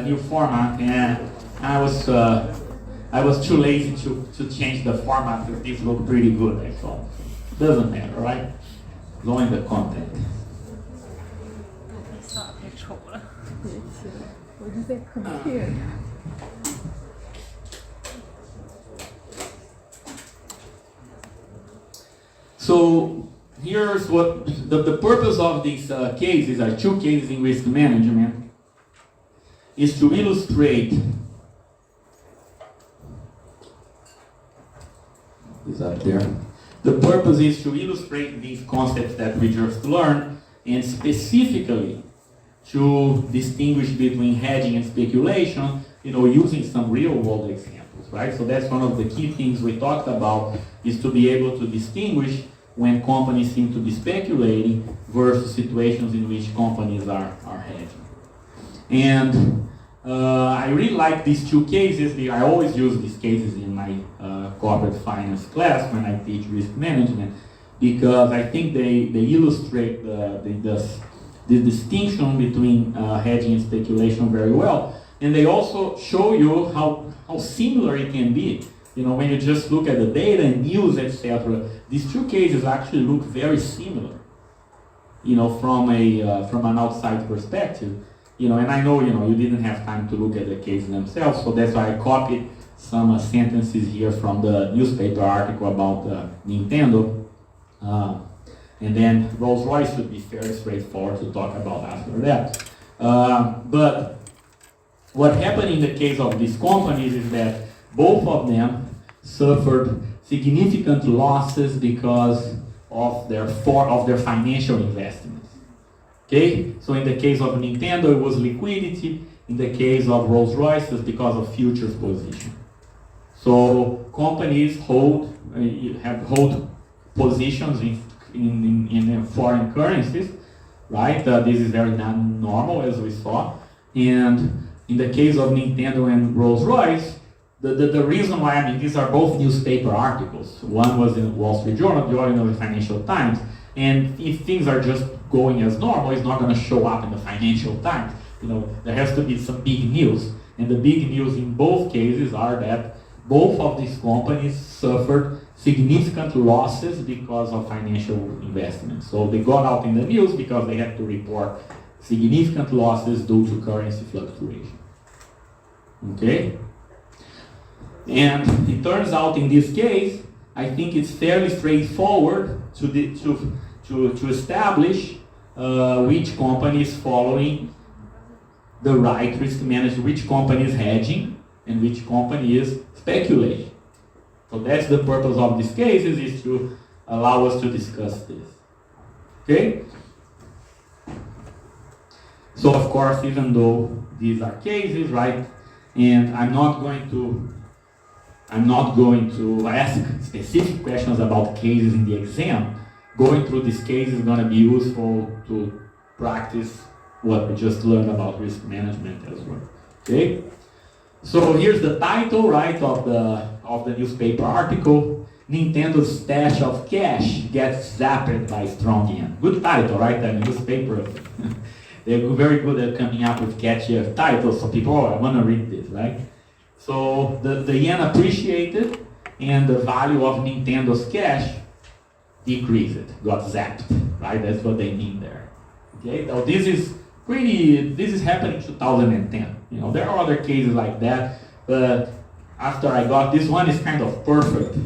new format, and I was too lazy to change the format because these look pretty good actually. Doesn't matter, right? Knowing the content. 太丑了。别提了，我就在 compare。 So here's what the purpose of these cases, are two cases in risk management, is to illustrate is up there. The purpose is to illustrate these concepts that we just learned, and specifically to distinguish between hedging and speculation, using some real world examples, right? So that's one of the key things we talked about, is to be able to distinguish when companies seem to be speculating versus situations in which companies are hedging. And I really like these two cases. I always use these cases in my corporate finance class when I teach risk management, because I think they illustrate the distinction between hedging and speculation very well. And they also show you how similar it can be. When you just look at the data and news, etc., these two cases actually look very similar, from an outside perspective. And I know, you didn't have time to look at the cases themselves, so that's why I copied some sentences here from the newspaper article about Nintendo. And then Rolls-Royce should be fairly straightforward to talk about after that. But what happened in the case of these companies is that both of them suffered significant losses because of their financial investments. Okay, so in the case of Nintendo, it was liquidity. In the case of Rolls-Royce, it's because of futures position. So companies hold positions in foreign currencies, right? This is very non-normal, as we saw. And in the case of Nintendo and Rolls-Royce, the reason why, I mean, these are both newspaper articles. One was in Wall Street Journal, the other in the Financial Times. And if things are just going as normal, it's not going to show up in the Financial Times. You know, there has to be some big news. And the big news in both cases are that both of these companies suffered significant losses because of financial investments. So they got out in the news because they had to report significant losses due to currency fluctuation. Okay? And it turns out in this case, I think it's fairly straightforward to establish which company is following the right risk management, which company is hedging, and which company is speculating. So that's the purpose of these cases, is to allow us to discuss this. Okay? So of course, even though these are cases, right, and I'm not going to ask specific questions about cases in the exam. Going through these cases is going to be useful to practice what we just learned about risk management as well. Okay? So here's the title, right, of the newspaper article. Nintendo's stash of cash gets zapped by strong yen. Good title, right? The newspaper, they're very good at coming up with catchy titles, so people, I want to read this, right? So the yen appreciated, and the value of Nintendo's cash decreased, got zapped, right? That's what they mean there. Okay, now this is happening in 2010. You know, there are other cases like that, but after I got this one, is kind of perfect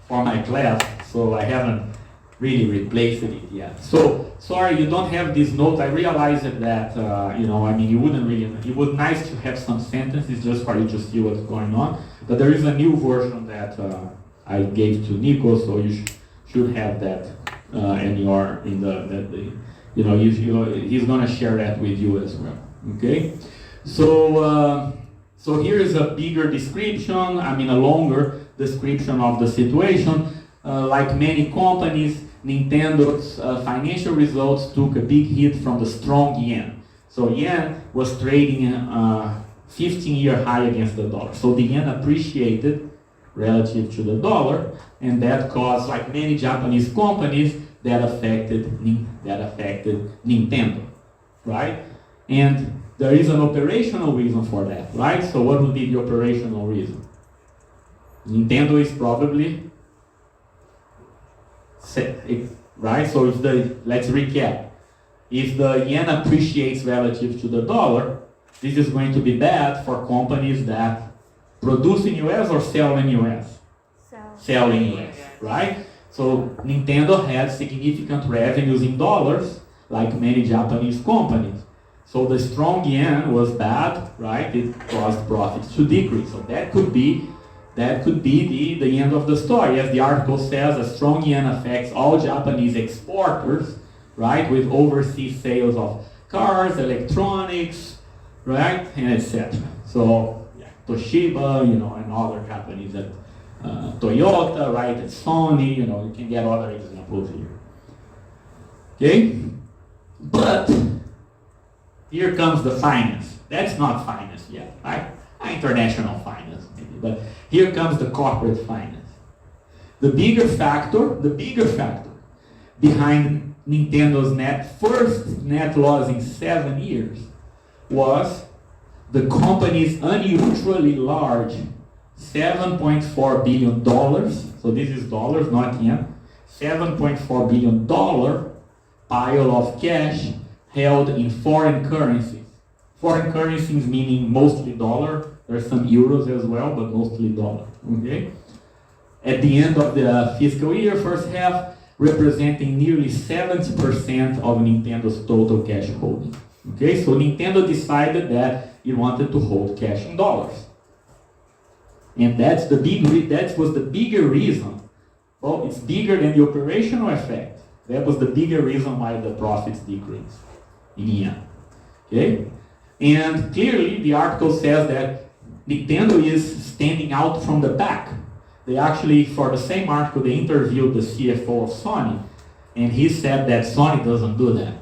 for my class, so I haven't really replaced it yet. So sorry, you don't have these notes. I realized that you know, I mean, it would nice to have some sentences just for you to see what's going on. But there is a new version that I gave to Nico, so you should have that he's gonna share that with you as well. Okay, so here is a bigger description. I mean, a longer description of the situation. Like many companies, Nintendo's financial results took a big hit from the strong yen. So yen was trading 15-year high against the dollar. So the yen appreciated relative to the dollar, and that caused, like many Japanese companies, that affected Nintendo, right? And there is an operational reason for that, right? So what would be the operational reason? Nintendo is probably right? So let's recap. If the yen appreciates relative to the dollar, this is going to be bad for companies that produce in US or sell in US? Sell in US, right? So Nintendo had significant revenues in dollars, like many Japanese companies. So the strong yen was bad, right? It caused profits to decrease. So that could be the end of the story. As the article says, a strong yen affects all Japanese exporters, right? With overseas sales of cars, electronics, right? And etc. So yeah, Toshiba, you know, and other companies that Toyota, right? And Sony, you know, you can get other examples here. Okay? But here comes the finance. That's not finance yet, right? International finance, maybe, but here comes the corporate finance. The bigger factor behind Nintendo's first net loss in 7 years was the company's unusually large $7.4 billion, so this is dollars, not yen, $7.4 billion pile of cash held in foreign currencies. Foreign currencies meaning mostly dollar. There's some euros as well, but mostly dollar. Okay. At the end of the fiscal year, first half, representing nearly 70% of Nintendo's total cash holding. Okay, so Nintendo decided that it wanted to hold cash in dollars, and that was the bigger reason. Well, it's bigger than the operational effect. That was the bigger reason why the profits decreased in yen. Okay. And clearly, the article says that Nintendo is standing out from the back. They actually, for the same article, they interviewed the CFO of Sony, and he said that Sony doesn't do that.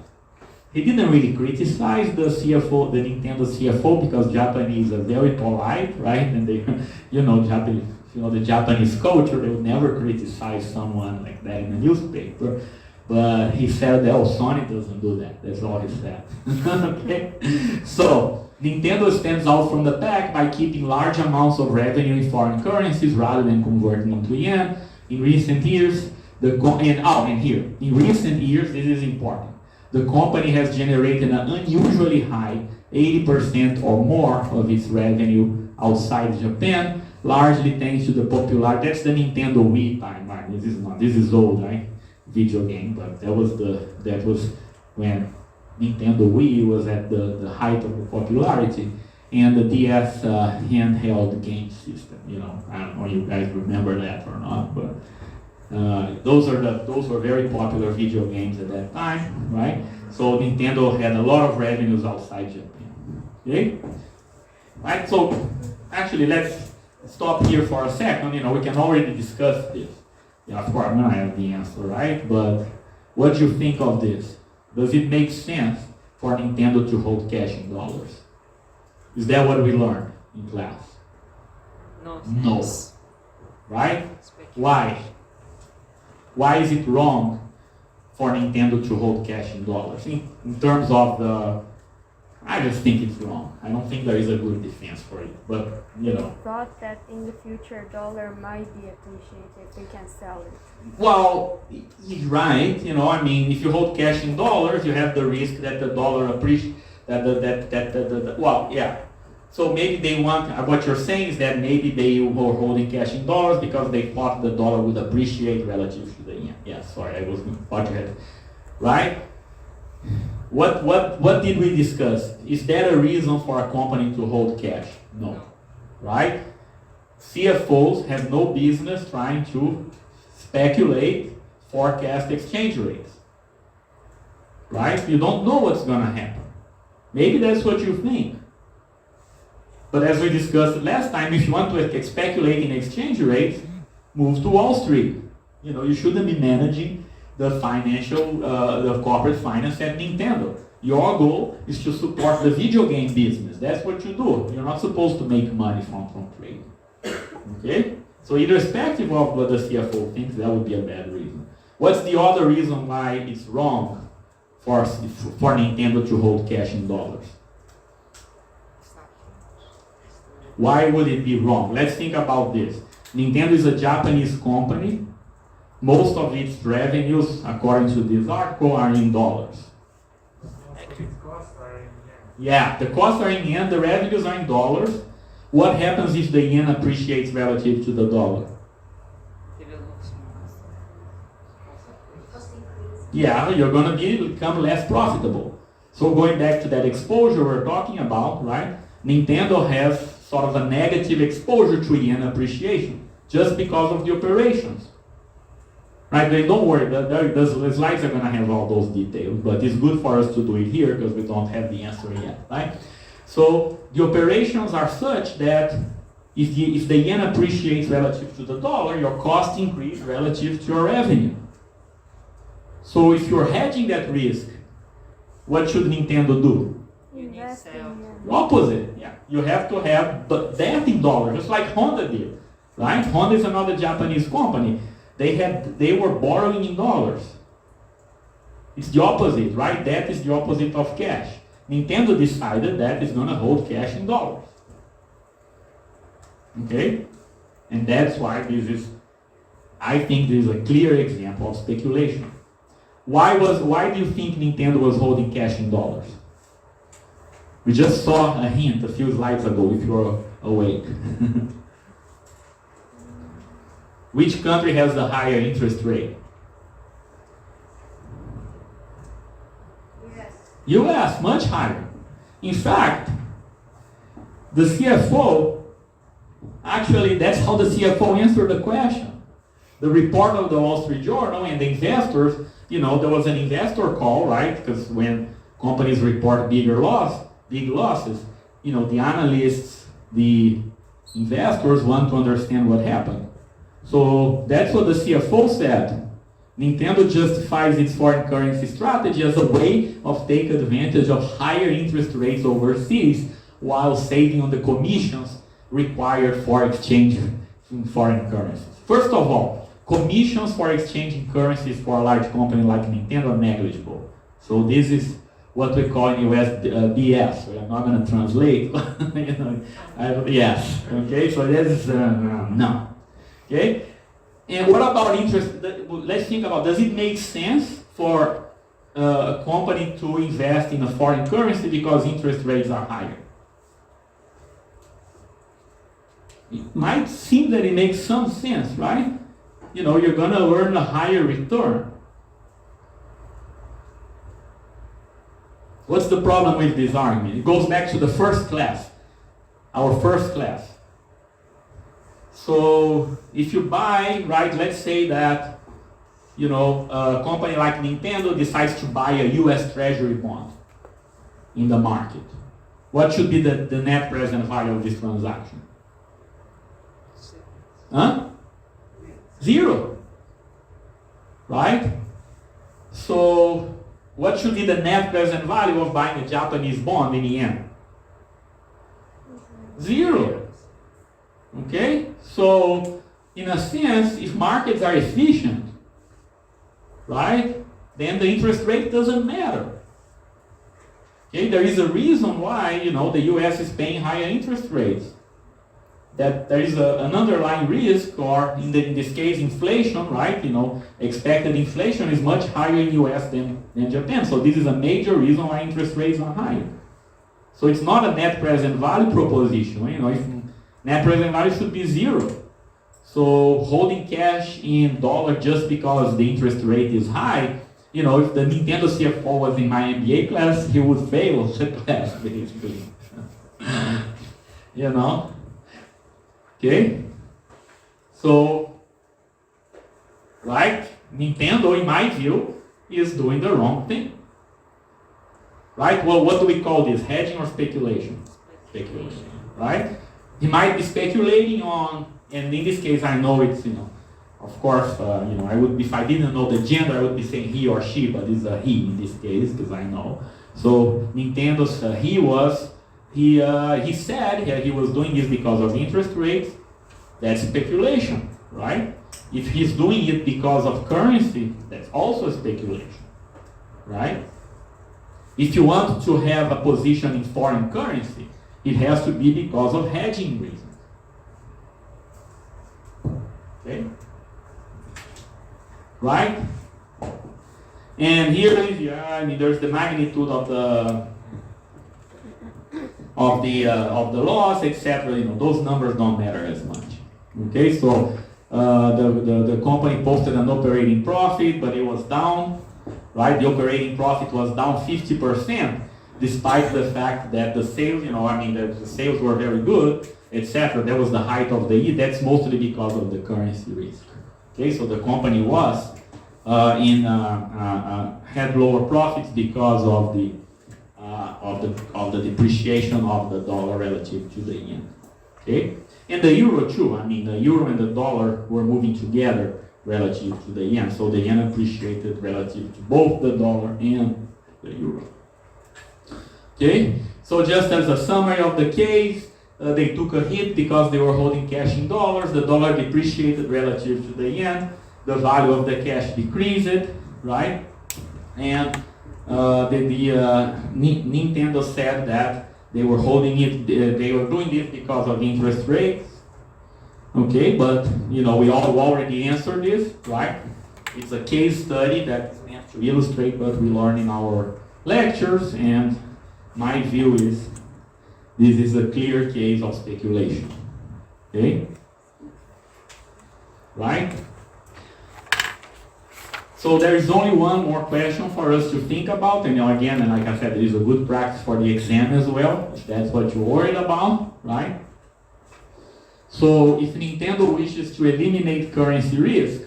He didn't really criticize the CFO, the Nintendo CFO, because Japanese are very polite, right? And they, Japanese, the Japanese culture, they would never criticize someone like that in a newspaper. But he said that, Sony doesn't do that. That's all he said. Okay? So, Nintendo stands out from the pack by keeping large amounts of revenue in foreign currencies rather than converting them to yen. In recent years, in recent years, this is important. The company has generated an unusually high 80% or more of its revenue outside Japan, largely thanks to the popularity. That's the Nintendo Wii time, right? This is old, right? Video game, but that was when Nintendo Wii was at the height of the popularity, and the DS handheld game system. I don't know if you guys remember that or not, but those were very popular video games at that time, right? So Nintendo had a lot of revenues outside Japan. Okay, right? So actually, let's stop here for a second. We can already discuss this. Yeah, of course, I'm gonna have the answer, right? But what do you think of this? Does it make sense for Nintendo to hold cash in dollars? Is that what we learned in class? No. No. Right? Why? Why is it wrong for Nintendo to hold cash in dollars? In terms of I just think it's wrong. I don't think there is a good defense for it. But, I thought that in the future dollar might be appreciated if we can sell it. Well, he's right. If you hold cash in dollars, you have the risk that the dollar appreciates. So maybe they want, what you're saying is that maybe they were holding cash in dollars because they thought the dollar would appreciate relative to the yen. Yeah, sorry, I was what you had, right? What did we discuss? Is that a reason for a company to hold cash? No, right? CFOs have no business trying to speculate, forecast exchange rates, right? You don't know what's going to happen. Maybe that's what you think. But as we discussed last time, if you want to speculate in exchange rates, move to Wall Street. You shouldn't be managing the the corporate finance at Nintendo. Your goal is to support the video game business. That's what you do. You're not supposed to make money from trading. Okay? So irrespective of what the CFO thinks, that would be a bad reason. What's the other reason why it's wrong for Nintendo to hold cash in dollars? Why would it be wrong? Let's think about this. Nintendo is a Japanese company. Most of its revenues, according to this article, are in dollars. Yeah, the costs are in yen, the revenues are in dollars. What happens if the yen appreciates relative to the dollar? Yeah, you're going to become less profitable. So going back to that exposure we're talking about, right? Nintendo has sort of a negative exposure to yen appreciation just because of the operations. Right? Don't worry, the slides are going to have all those details, but it's good for us to do it here because we don't have the answer yet, right? So the operations are such that if the yen appreciates relative to the dollar, your cost increase relative to your revenue. So if you're hedging that risk, what should Nintendo do? Invest in yen. Opposite, yeah. You have to have that in dollars, just like Honda did, right? Honda is another Japanese company. They were borrowing in dollars. It's the opposite, right? That is the opposite of cash. Nintendo decided that it's going to hold cash in dollars. Okay? And that's why I think this is a clear example of speculation. Why do you think Nintendo was holding cash in dollars? We just saw a hint a few slides ago, if you're awake. Which country has the higher interest rate? US, much higher. In fact, the CFO, actually that's how the CFO answered the question. The report of the Wall Street Journal and the investors, there was an investor call, right? Because when companies report big losses, the analysts the investors want to understand what happened. So that's what the CFO said. Nintendo justifies its foreign currency strategy as a way of taking advantage of higher interest rates overseas while saving on the commissions required for exchange in foreign currencies. First of all, commissions for exchanging currencies for a large company like Nintendo are negligible. So this is what we call in US BS. So I'm not going to translate. Yes. Okay. So this is no. Okay. And what about interest? Let's think about, does it make sense for a company to invest in a foreign currency because interest rates are higher? It might seem that it makes some sense, right? You're going to earn a higher return. What's the problem with this argument? It goes back to the first class, our first class. So if you buy, right, let's say that, a company like Nintendo decides to buy a US Treasury bond in the market. What should be the net present value of this transaction? Huh? 0. Right? So what should be the net present value of buying a Japanese bond in yen? 0. Okay? So, in a sense, if markets are efficient, right, then the interest rate doesn't matter. Okay? There is a reason why, the US is paying higher interest rates. That there is an underlying risk, or in this case, inflation, right? Expected inflation is much higher in US than Japan. So this is a major reason why interest rates are higher. So it's not a net present value proposition. If net present value should be 0. So holding cash in dollar just because the interest rate is high, if the Nintendo CFO was in my MBA class, he would fail the class, basically. Okay? So, right, Nintendo, in my view, is doing the wrong thing. Right? Well, what do we call this? Hedging or speculation? Speculation. Right? He might be speculating on, and in this case, I know it's, of course, I would be, if I didn't know the gender, I would be saying he or she, but it's a he in this case, because I know. So, Nintendo's, he said he was doing this because of interest rates. That's speculation, right? If he's doing it because of currency, that's also speculation, right? If you want to have a position in foreign currency, it has to be because of hedging reasons. Okay? Right? And here is, there's the magnitude of the loss, etc. Those numbers don't matter as much. Okay, so the company posted an operating profit, but it was down, right? The operating profit was down 50%, despite the fact that the sales, the sales were very good, etc. That was the height of the year. That's mostly because of the currency risk. Okay, so the company was had lower profits because of the depreciation of the dollar relative to the yen. Okay, and the euro too. The euro and the dollar were moving together relative to the yen, so the yen appreciated relative to both the dollar and the euro. Okay, so just as a summary of the case, they took a hit because they were holding cash in dollars. The dollar depreciated relative to the yen. The value of the cash decreased, right? And Nintendo said that they were holding it. They were doing this because of interest rates. Okay, but we all already answered this, right? It's a case study that's meant to illustrate what we learn in our lectures, and my view is this is a clear case of speculation. Okay? Right? So there is only one more question for us to think about, and again, like I said, it is a good practice for the exam as well, if that's what you're worried about, right? So if Nintendo wishes to eliminate currency risk,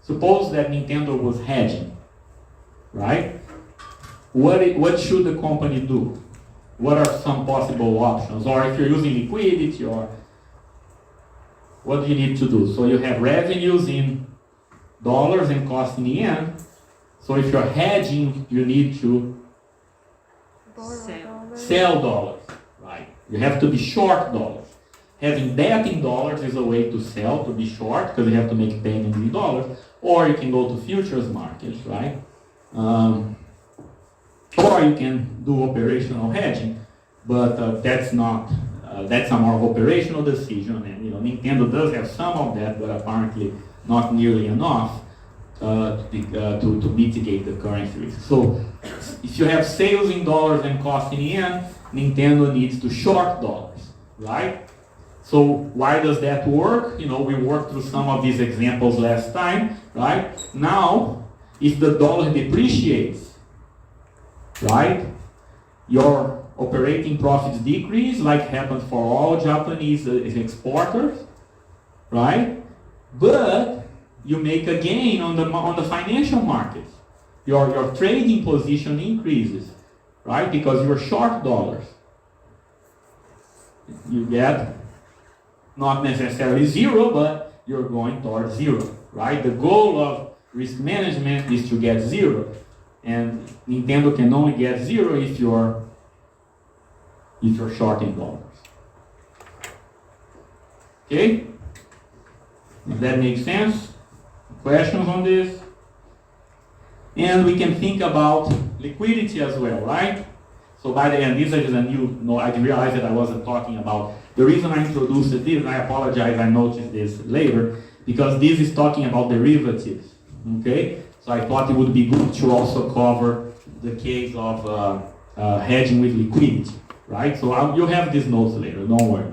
suppose that Nintendo was hedging, right? What should the company do? what are some possible options? Or if you're using liquidity, or what do you need to do? So you have revenues in dollars and cost in yen. So if you're hedging, you need to sell dollars, right? You have to be short dollars. Having debt in dollars is a way to sell, to be short, because you have to make payments in dollars. Or you can go to futures markets, right? Or you can do operational hedging, but that's not. That's a more operational decision, and Nintendo does have some of that, but apparently not nearly enough to mitigate the currency risk. So if you have sales in dollars and cost in yen, Nintendo needs to short dollars, right? So why does that work? We worked through some of these examples last time, right? Now, if the dollar depreciates, right, your operating profits decrease, like happened for all Japanese exporters, right? But you make a gain on the financial markets. Your trading position increases, right? Because you're short dollars. You get not necessarily zero, but you're going towards zero, right? The goal of risk management is to get zero, and Nintendo can only get zero if you're short in dollars. Okay? If that makes sense? Questions on this? And we can think about liquidity as well, right? So by the end, this is a new, I realized that I wasn't talking about, the reason I introduced this, and I apologize, I noticed this later, because this is talking about derivatives, okay? So I thought it would be good to also cover the case of hedging with liquidity, right? So you'll have these notes later, don't worry.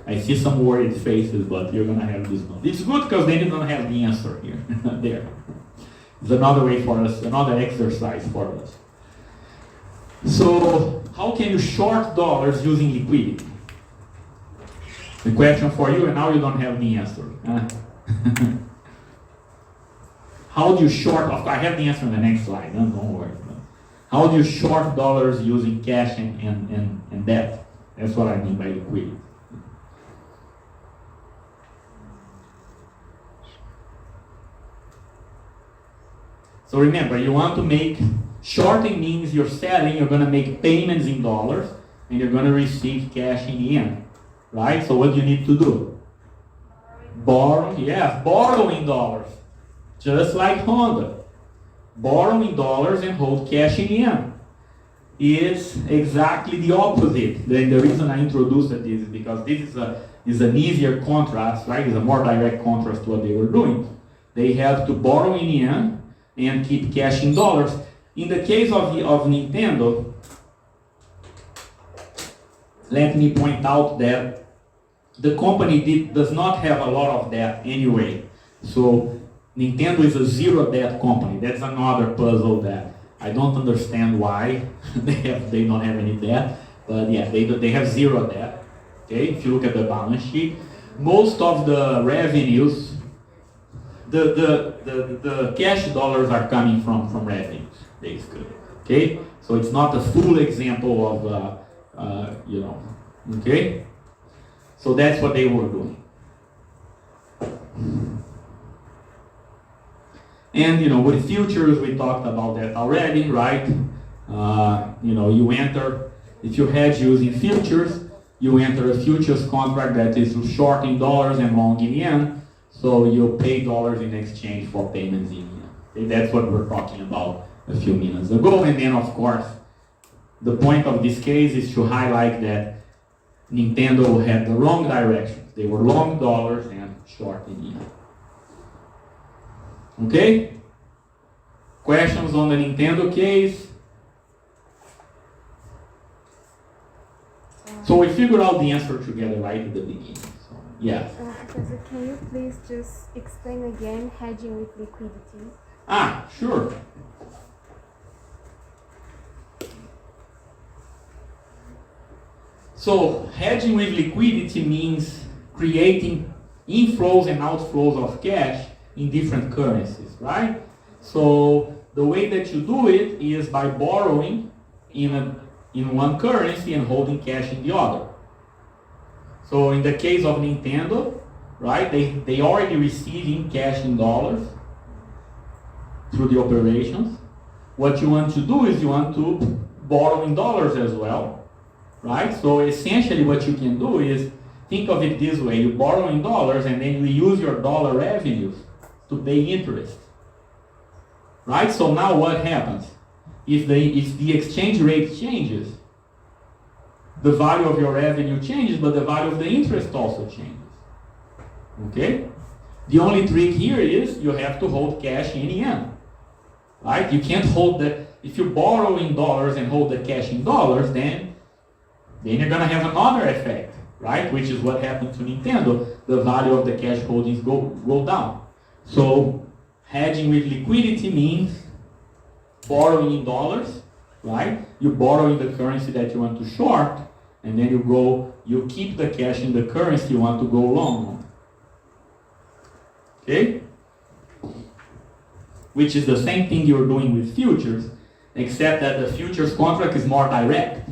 I see some worried faces, but you're gonna have these notes. It's good because then you don't have the answer here, there. It's another way for us, another exercise for us. So, how can you short dollars using liquidity? The question for you, and now you don't have the answer. How do you short, I have the answer in the next slide, don't worry. How do you short dollars using cash and debt? That's what I mean by liquidity. So remember, you want to make, shorting means you're selling, you're going to make payments in dollars, and you're going to receive cash in yen, right? So what do you need to do? Borrow in dollars, just like Honda. Borrow in dollars and hold cash in yen. Is exactly the opposite. Then the reason I introduced this is because this is an easier contrast, right? It's a more direct contrast to what they were doing. They have to borrow in yen and keep cash in dollars. In the case of Nintendo, let me point out that the company does not have a lot of debt anyway. So Nintendo is a zero debt company. That's another puzzle that I don't understand why they don't have any debt. But yeah, they have zero debt. Okay, if you look at the balance sheet, most of the revenues, the cash dollars are coming from revenues, basically. Okay, so it's not a full example of Okay, so that's what they were doing. And with futures, we talked about that already, right? You enter, if you hedge using futures, you enter a futures contract that is short in dollars and long in yen, so you pay dollars in exchange for payments in yen. Okay, that's what we're talking about a few minutes ago. And then, of course, the point of this case is to highlight that Nintendo had the wrong directions. They were long dollars and short in yen. Okay? Questions on the Nintendo case? So we figured out the answer together right at the beginning. So, yeah. Professor, can you please just explain again hedging with liquidity? Sure. So hedging with liquidity means creating inflows and outflows of cash in different currencies, right? So the way that you do it is by borrowing in in one currency and holding cash in the other. So in the case of Nintendo, right, they already receiving cash in dollars through the operations. What you want to do is you want to borrow in dollars as well, right? So essentially what you can do is think of it this way: you borrow in dollars and then you use your dollar revenues to pay interest, right? So now what happens? If the exchange rate changes, the value of your revenue changes, but the value of the interest also changes. Okay? The only trick here is you have to hold cash in yen. Right? You can't hold the, if you borrow in dollars and hold the cash in dollars, then you're gonna have another effect, right? Which is what happened to Nintendo. The value of the cash holdings go down. So hedging with liquidity means borrowing in dollars, right? You borrow in the currency that you want to short, and then you keep the cash in the currency you want to go long on. Okay? Which is the same thing you're doing with futures, except that the futures contract is more direct,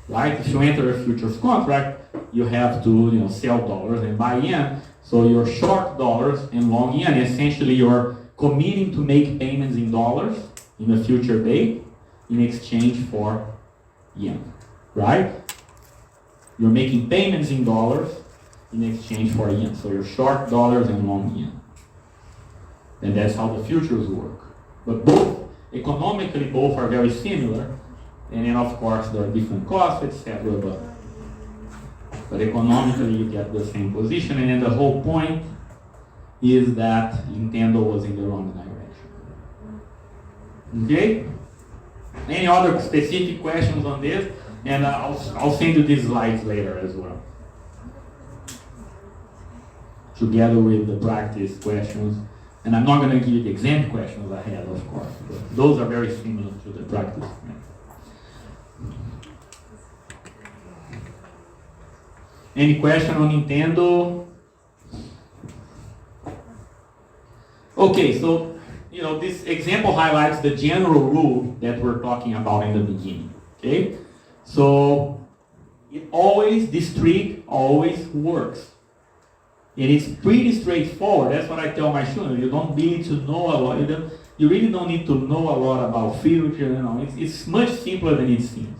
right? If you enter a futures contract, you have to sell dollars and buy yen. So you're short dollars and long yen. Essentially, you're committing to make payments in dollars in a future date in exchange for yen, right? You're making payments in dollars in exchange for yen. So you're short dollars and long yen. And that's how the futures work. But economically, both are very similar. And then, of course, there are different costs, etc. But economically, you get the same position. And then the whole point is that Nintendo was in the wrong direction. Okay? Any other specific questions on this? And I'll send you these slides later as well, together with the practice questions. And I'm not going to give you the exam questions I had, of course, but those are very similar to the practice. Any question on Nintendo? Okay, so this example highlights the general rule that we're talking about in the beginning. Okay, so this trick always works. And it's pretty straightforward. That's what I tell my students. You don't need to know a lot. You really don't need to know a lot about futures. It's much simpler than it seems.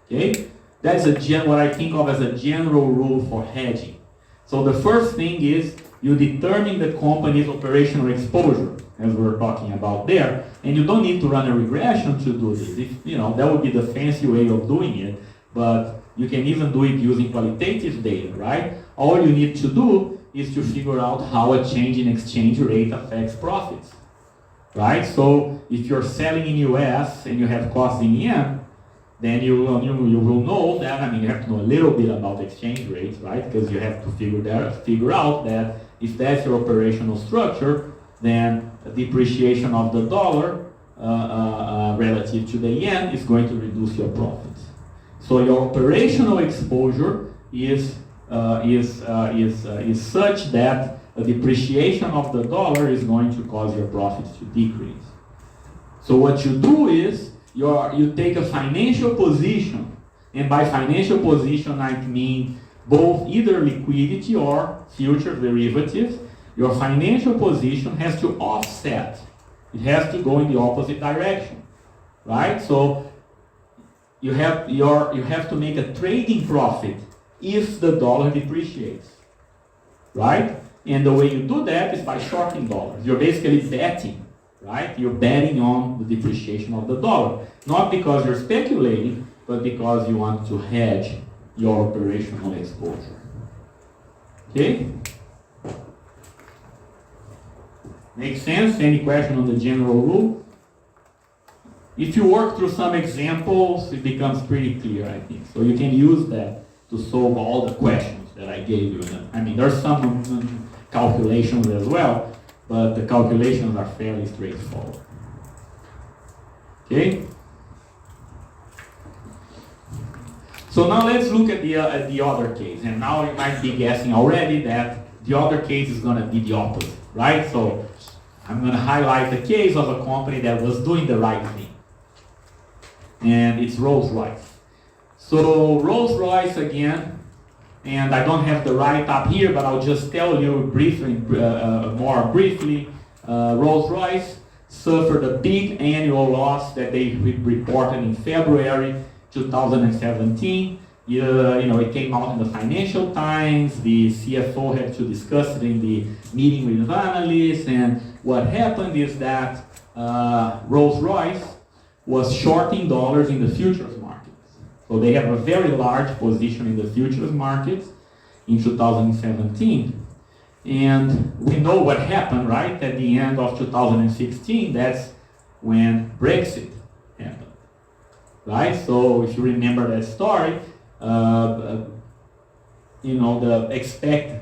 Okay, that's what I think of as a general rule for hedging. So the first thing is you determine the company's operational exposure, as we're talking about there, and you don't need to run a regression to do this. That would be the fancy way of doing it, but you can even do it using qualitative data, right? All you need to do is to figure out how a change in exchange rate affects profits, right? So if you're selling in US and you have costs in yen, then you will know that, you have to know a little bit about exchange rates, right? Because you have to figure out that if that's your operational structure, then the depreciation of the dollar relative to the yen is going to reduce your profits. So your operational exposure is such that the depreciation of the dollar is going to cause your profits to decrease. So what you do is you take a financial position, and by financial position I mean both either liquidity or future derivatives. Your financial position has to offset. It has to go in the opposite direction, right? So you have to make a trading profit if the dollar depreciates, right? And the way you do that is by shorting dollars. You're basically betting, right? You're betting on the depreciation of the dollar. Not because you're speculating, but because you want to hedge your operational exposure. Okay? Make sense? Any question on the general rule? If you work through some examples, it becomes pretty clear, I think. So you can use that to solve all the questions that I gave you. There's some calculations as well, but the calculations are fairly straightforward. Okay? So now let's look at the other case. And now you might be guessing already that the other case is going to be the opposite, right? So I'm going to highlight the case of a company that was doing the right thing. And it's Rolls-Royce. So Rolls-Royce again, and I don't have the write-up here, but I'll just tell you briefly, more briefly. Rolls-Royce suffered a big annual loss that they reported in February 2017. It came out in the Financial Times. The CFO had to discuss it in the meeting with analysts, and what happened is that Rolls-Royce was shorting dollars in the futures markets. So they have a very large position in the futures markets in 2017. And we know what happened, right? At the end of 2016, that's when Brexit happened, right? So if you remember that story,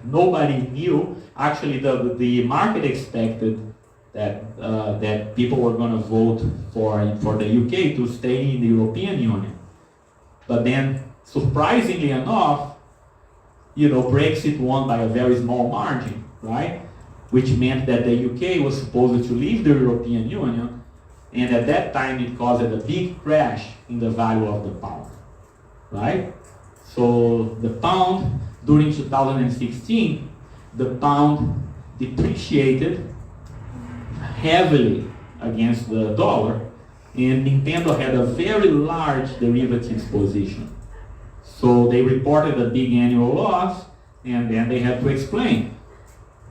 nobody knew. Actually, the market expected that people were going to vote for the UK to stay in the European Union. But then, surprisingly enough, Brexit won by a very small margin, right? Which meant that the UK was supposed to leave the European Union, and at that time it caused a big crash in the value of the pound, right? So the pound, during 2016, the pound depreciated heavily against the dollar, and Nintendo had a very large derivatives position. So they reported a big annual loss, and then they had to explain,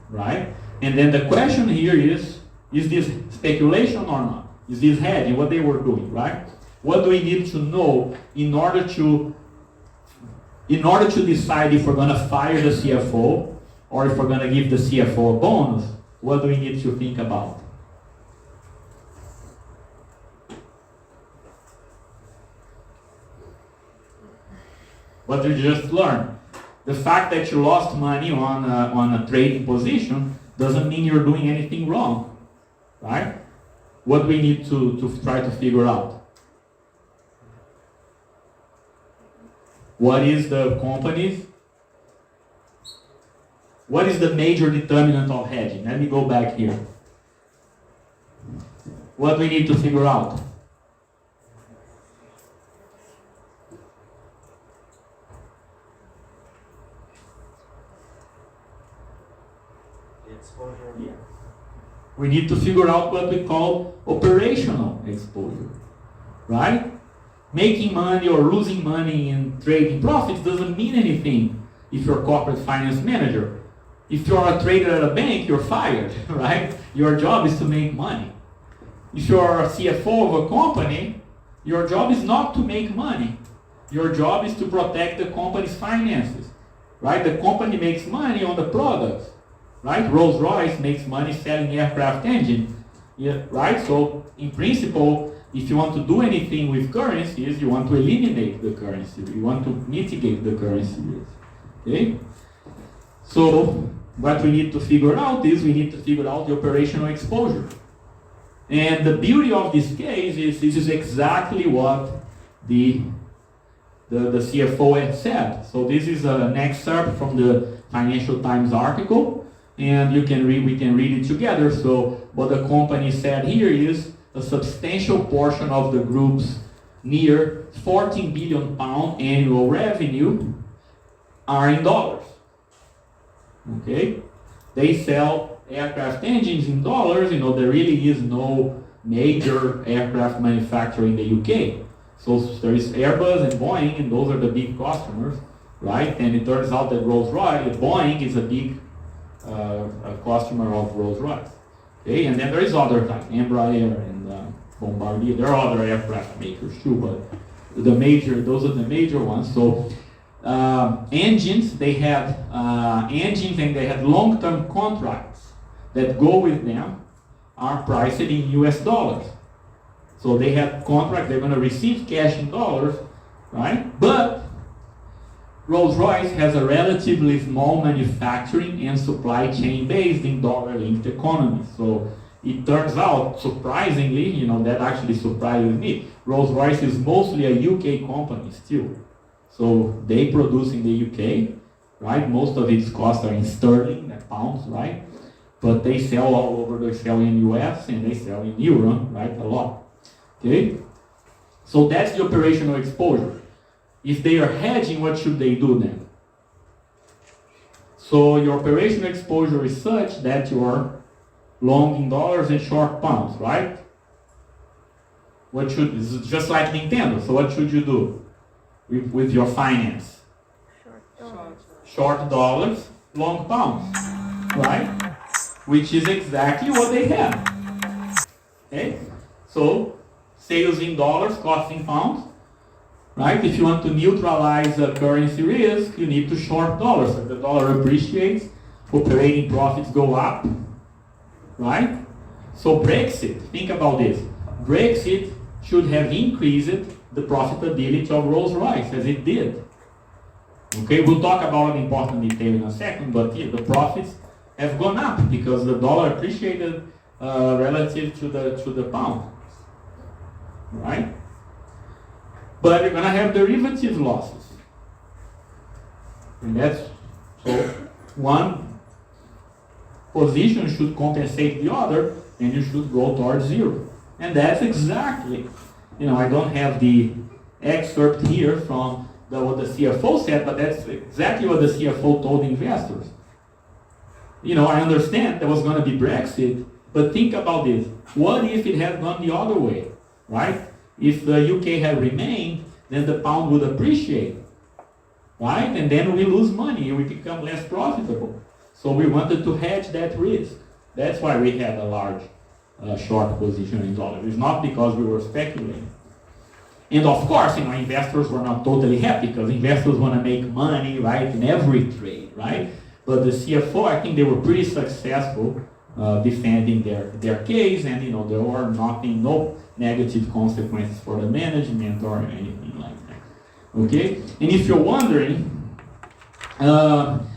right? And then the question here is this speculation or not? Is this hedging, what they were doing, right? What do we need to know in order to decide if we're going to fire the CFO or if we're going to give the CFO a bonus? What do we need to think about? What did you just learn? The fact that you lost money on a trading position doesn't mean you're doing anything wrong, right? What do we need to try to figure out? What is the major determinant of hedging? Let me go back here. What do we need to figure out? Exposure. Yeah. We need to figure out what we call operational exposure, right? Making money or losing money in trading profits doesn't mean anything if you're a corporate finance manager. If you're a trader at a bank, you're fired, right? Your job is to make money. If you're a CFO of a company, your job is not to make money. Your job is to protect the company's finances, right? The company makes money on the products, right? Rolls-Royce makes money selling aircraft engines, yeah, right? So in principle, if you want to do anything with currencies, you want to eliminate the currency. You want to mitigate the currency risk, okay? So what we need to figure out is we need to figure out the operational exposure. And the beauty of this case is this is exactly what the CFO had said. So this is an excerpt from the Financial Times article, and we can read it together. So what the company said here is a substantial portion of the group's near 14 billion pound annual revenue are in dollars. Okay? They sell aircraft engines in dollars. There really is no major aircraft manufacturer in the UK. So there is Airbus and Boeing, and those are the big customers, right? And it turns out that Rolls-Royce, Boeing is a big customer of Rolls-Royce. Okay, and then there is other types, Embraer and Bombardier. There are other aircraft makers too, but those are the major ones. So engines, they had engines, and they had long-term contracts that go with them are priced in US dollars. So they have contracts, they're going to receive cash in dollars, right? But Rolls-Royce has a relatively small manufacturing and supply chain based in dollar-linked economies. So it turns out, surprisingly, that actually surprises me, Rolls-Royce is mostly a UK company still. So they produce in the UK, right? Most of its costs are in sterling, pounds, right? But they sell all over. They sell in US and they sell in Euro, right? A lot. Okay? So that's the operational exposure. If they are hedging, what should they do then? So your operational exposure is such that you are long in dollars and short pounds, right? It's just like Nintendo, so what should you do with your finance? Short dollars, long pounds, right? Which is exactly what they have. Okay? So, sales in dollars, cost in pounds, right? If you want to neutralize a currency risk, you need to short dollars. If the dollar appreciates, operating profits go up, right? So Brexit, think about this. Brexit should have increased the profitability of Rolls-Royce, as it did. Okay, we'll talk about an important detail in a second, but yeah, the profits have gone up because the dollar appreciated relative to the pound, right? But you're gonna have derivative losses, and that's so one position should compensate the other, and you should go towards zero. And that's exactly, I don't have the excerpt here from what the CFO said, but that's exactly what the CFO told investors. I understand there was going to be Brexit, but think about this. What if it had gone the other way, right? If the UK had remained, then the pound would appreciate, right? And then we lose money, we become less profitable. So we wanted to hedge that risk. That's why we had a large short position in dollars. It's not because we were speculating. And of course, investors were not totally happy because investors want to make money, right, in every trade, right? But the CFO, I think they were pretty successful defending their case, and there were no negative consequences for the management or anything like that. Okay? And if you're wondering, one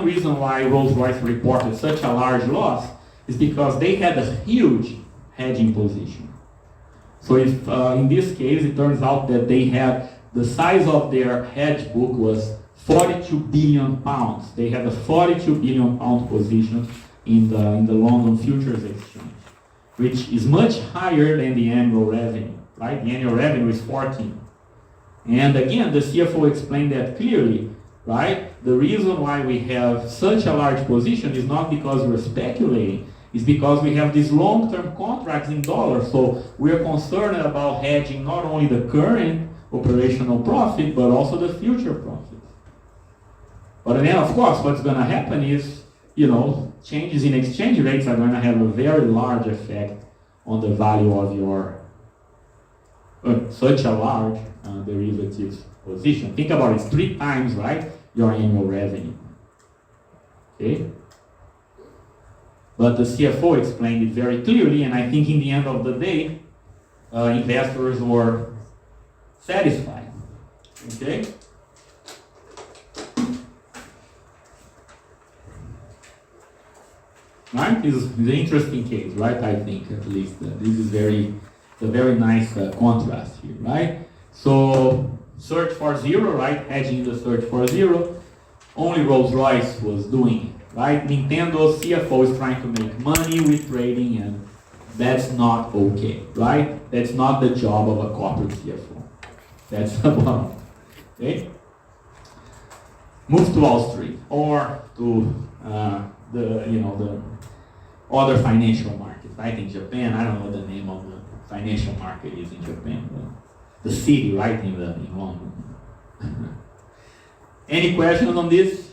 reason why Rolls-Royce reported such a large loss is because they had a huge hedging position. So if in this case it turns out that they had the size of their hedge book was 42 billion pounds. They had a 42 billion pound position in the London Futures Exchange, which is much higher than the annual revenue, right? The annual revenue is 14. And again, the CFO explained that clearly, right? The reason why we have such a large position is not because we're speculating, it's because we have these long-term contracts in dollars. So we're concerned about hedging not only the current operational profit, but also the future profits. But then, of course, what's going to happen is, changes in exchange rates are going to have a very large effect on the value of your such a large derivatives position. Think about it, it's 3 times, right, your annual revenue. Okay? But the CFO explained it very clearly, and I think in the end of the day, investors were satisfied. Okay? Right? It's an interesting case, right? I think at least this is a very nice contrast here, right? So search for zero, right? Hedging the search for zero. Only Rolls-Royce was doing it, right? Nintendo's CFO is trying to make money with trading, and that's not okay, right? That's not the job of a corporate CFO. That's the bottom. Okay? Move to Wall Street or to the other financial markets, right? In Japan, I don't know what the name of the financial market is in Japan. The city, right, in London. Any questions on this?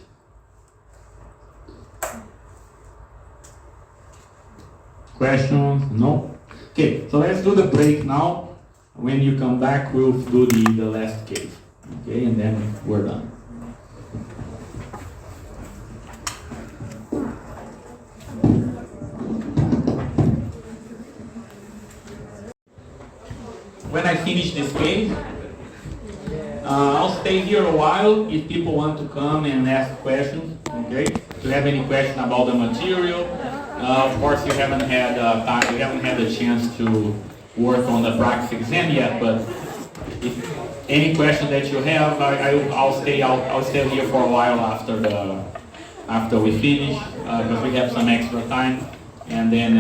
Questions? No? Okay, so let's do the break now. When you come back, we'll do the last case. Okay, and then we're done. When I finish this case, I'll stay here a while if people want to come and ask questions. Okay, if you have any question about the material, of course you haven't had time, you haven't had a chance to work on the practice exam yet. But if any question that you have, I'll stay here for a while after we finish because we have some extra time. And then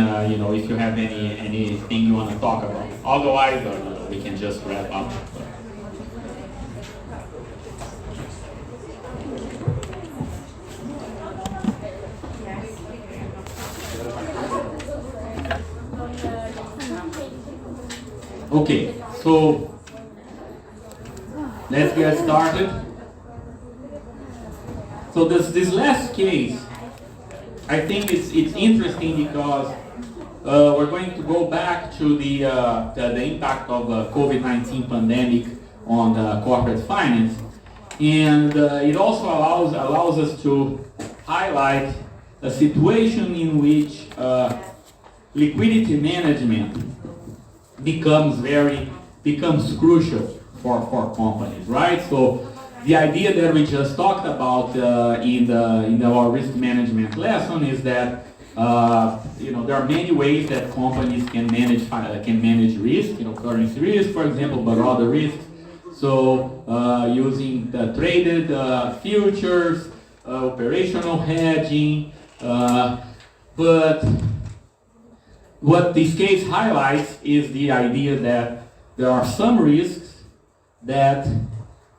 if you have anything you want to talk about, otherwise. we can just wrap up. Okay, so let's get started. So this last case, I think it's interesting because we're going to go back to the impact of the COVID-19 pandemic on corporate finance, and it also allows us to highlight a situation in which liquidity management becomes crucial for companies, right? So the idea that we just talked about in our risk management lesson is that there are many ways that companies can manage risk, currency risk, for example, but other risks. So using the traded futures, operational hedging, but what this case highlights is the idea that there are some risks that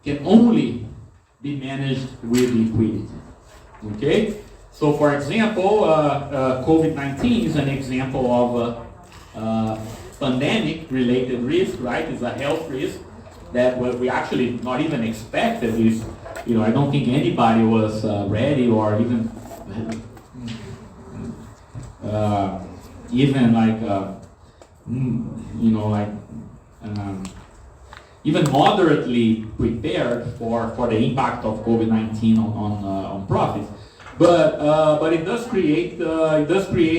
can only be managed with liquidity. Okay? So for example, COVID-19 is an example of a pandemic-related risk, right? It's a health risk that we actually not even expected. I don't think anybody was ready or even even moderately prepared for the impact of COVID-19 on profits. But it does create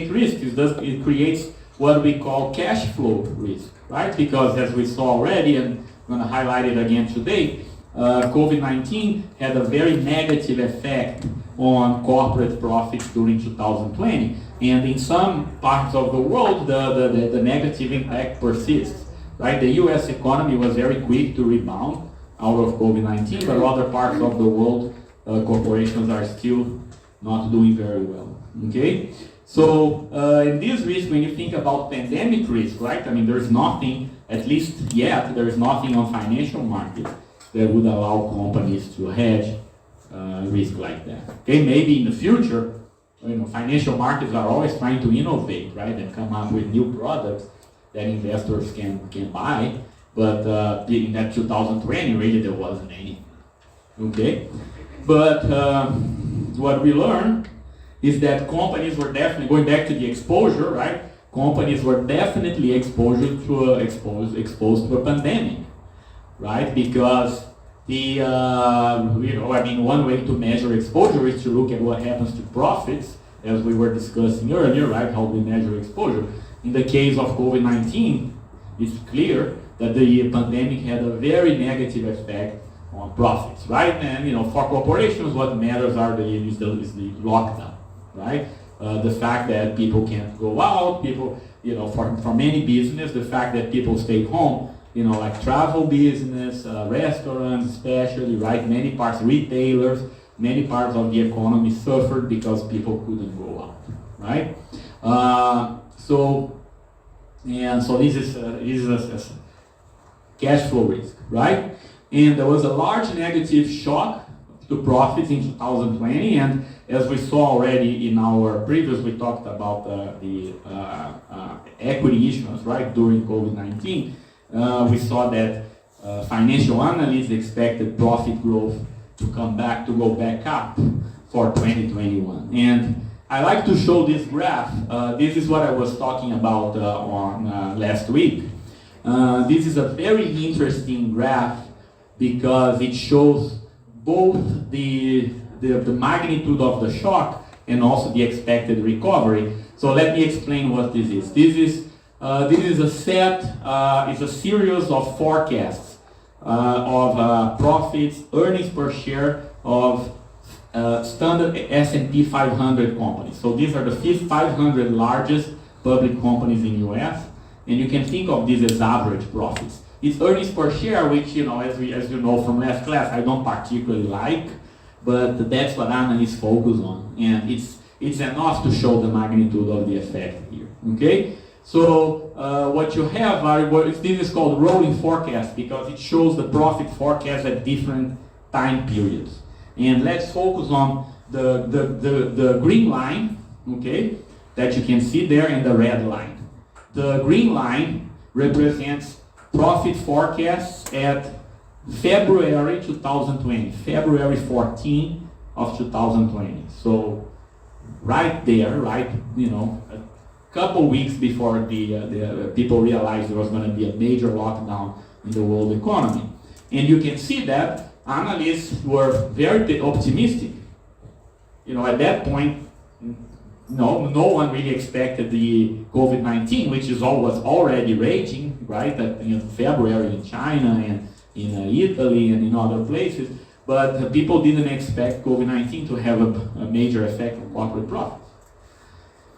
risk. It creates what we call cash flow risk, right? Because as we saw already, and I'm going to highlight it again today, COVID-19 had a very negative effect on corporate profits during 2020. And in some parts of the world, the negative impact persists, right? The US economy was very quick to rebound out of COVID-19, but other parts of the world, corporations are still not doing very well, okay? So in this risk, when you think about pandemic risk, right? I mean, there's nothing, at least yet, there is nothing on financial markets that would allow companies to hedge risk like that. Okay, maybe in the future, financial markets are always trying to innovate, right, and come up with new products that investors can buy. But in that 2020, really there wasn't any. Okay, but what we learned is that companies were definitely, going back to the exposure, right? Companies were definitely exposed to a pandemic, right? Because one way to measure exposure is to look at what happens to profits, as we were discussing earlier, right? How we measure exposure. In the case of COVID-19, it's clear that the pandemic had a very negative effect on profits, right? And for corporations, what matters is the lockdown, right? The fact that people can't go out, for many business, the fact that people stay home, like travel business, restaurants especially, right? Many parts, retailers, many parts of the economy suffered because people couldn't go out, right? So this is a cash flow risk, right? And there was a large negative shock to profits in 2020, and as we saw already in our previous, we talked about the equity issuance, right, during COVID-19. We saw that financial analysts expected profit growth to go back up for 2021. And I like to show this graph. This is what I was talking about on last week. This is a very interesting graph because it shows both the magnitude of the shock and also the expected recovery. So let me explain what this is. This is a series of forecasts of profits, earnings per share of standard S&P 500 companies. So these are the 500 largest public companies in US, and you can think of these as average profits. It's earnings per share, which as you know from last class, I don't particularly like, but that's what analysts focus on, and it's enough to show the magnitude of the effect here. Okay. So what you have this is called rolling forecast because it shows the profit forecast at different time periods. And let's focus on the green line, okay, that you can see there, and the red line. The green line represents profit forecasts at February 2020, February 14 of 2020. So right there, right, a couple weeks before the people realized there was going to be a major lockdown in the world economy. And you can see that analysts were very optimistic. At that point, no one really expected the COVID-19, which was already raging, right, in February in China and in Italy and in other places. But people didn't expect COVID-19 to have a major effect on corporate profits.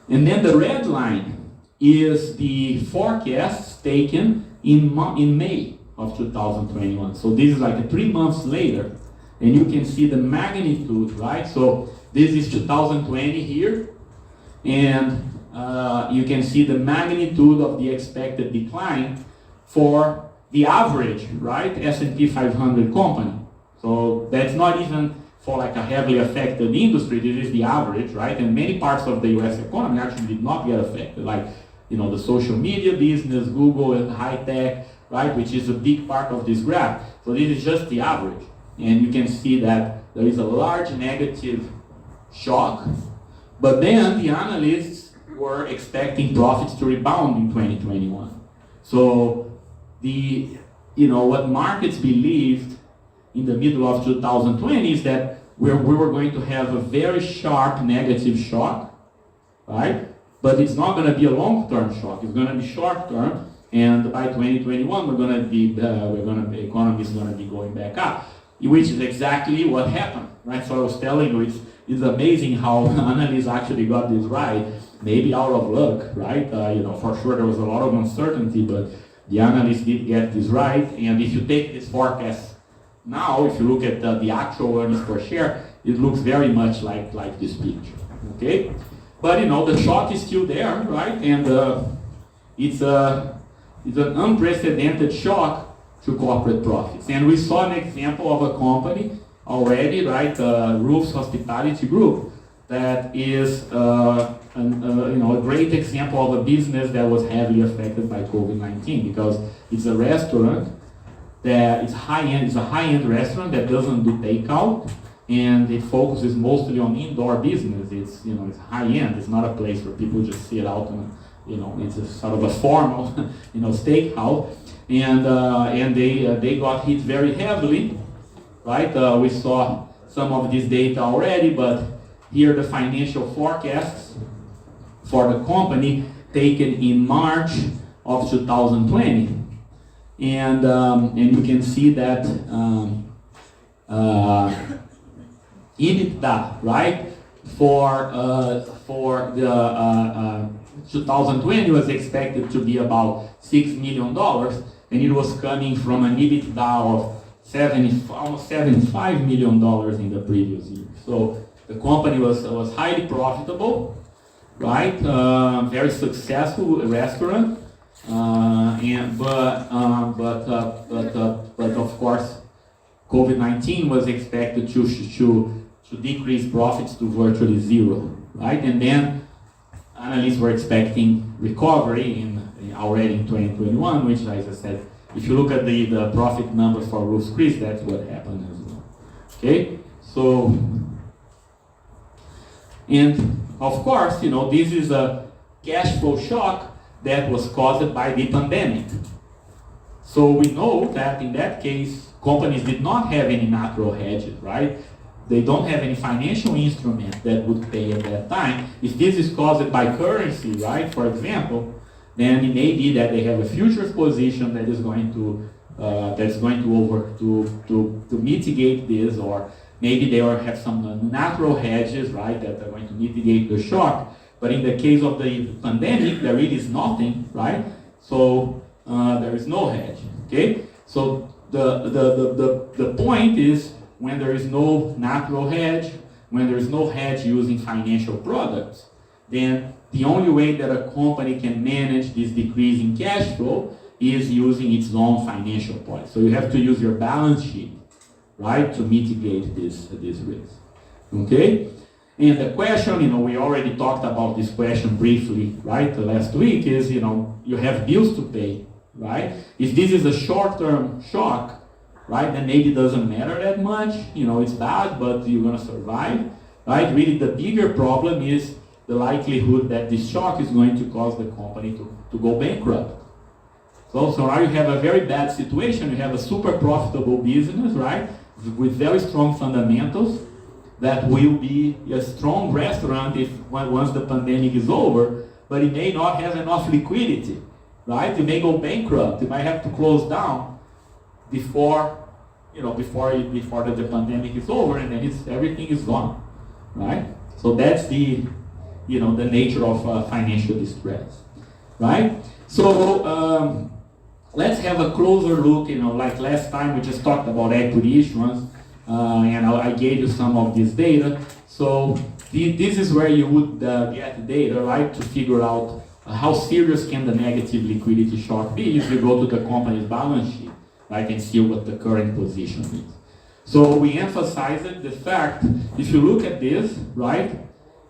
And then the red line is the forecasts taken in May of 2021. So this is like 3 months later, and you can see the magnitude, right? So this is 2020 here, and you can see the magnitude of the expected decline for the average, right, S&P 500 company. So that's not even for like a heavily affected industry. This is the average, right? And many parts of the U.S. economy actually did not get affected, like the social media business, Google, and high tech, right, which is a big part of this graph. So this is just the average, and you can see that there is a large negative shock. But then the analysts were expecting profits to rebound in 2021. So what markets believed in the middle of 2020 is that we were going to have a very sharp negative shock, right? But it's not going to be a long-term shock. It's going to be short-term, and by 2021 the economy is going to be going back up, which is exactly what happened, right? So I was telling you, it's amazing how analysts actually got this right. Maybe out of luck, right? For sure there was a lot of uncertainty, but the analysts did get this right. And if you take this forecast now, if you look at the actual earnings per share, it looks very much like this picture, okay? But the shock is still there, right? And it's an unprecedented shock to corporate profits. And we saw an example of a company already, right? Roof's Hospitality Group, that is a great example of a business that was heavily affected by COVID-19, because it's a restaurant that is high-end. It's a high-end restaurant that doesn't do takeout, and it focuses mostly on indoor business. It's high-end. It's not a place where people just sit out and it's a sort of a formal steakhouse, and they got hit very heavily, right? We saw some of this data already, but here are the financial forecasts for the company taken in March of 2020. And you can see that EBITDA, right, for the 2020 was expected to be about $6 million, and it was coming from an EBITDA of almost $75 million in the previous year. So the company was highly profitable, right? Very successful restaurant. But of course, COVID-19 was expected to decrease profits to virtually zero, right? And then analysts were expecting recovery already in 2021, which, as I said, if you look at the profit numbers for Ruth's Chris, that's what happened as well. Okay, so, and of course, this is a cash flow shock that was caused by the pandemic. So we know that in that case, companies did not have any natural hedges, right? They don't have any financial instrument that would pay at that time. If this is caused by currency, right, for example, then it may be that they have a futures position that is going to mitigate this, or maybe they have some natural hedges, right, that are going to mitigate the shock. But in the case of the pandemic, there really is nothing, right? So there is no hedge. Okay. So the point is, when there is no natural hedge, when there is no hedge using financial products, then the only way that a company can manage this decrease in cash flow is using its own financial policy. So you have to use your balance sheet, right, to mitigate this risk. Okay? And the question, we already talked about this question briefly, right, last week, is, you have bills to pay, right? If this is a short-term shock, right, then maybe it doesn't matter that much, it's bad, but you're going to survive, right? Really, the bigger problem is the likelihood that this shock is going to cause the company to go bankrupt. So now you have a very bad situation. You have a super profitable business, right, with very strong fundamentals, that will be a strong restaurant once the pandemic is over, but it may not have enough liquidity, right? It may go bankrupt. It might have to close down before the pandemic is over, and then everything is gone, right? So that's the nature of financial distress, right? So let's have a closer look. Like last time we just talked about equity issuance. And I gave you some of this data. So this is where you would get data, right, to figure out how serious can the negative liquidity shock be if you go to the company's balance sheet, right, and see what the current position is. So we emphasized the fact, if you look at this, right,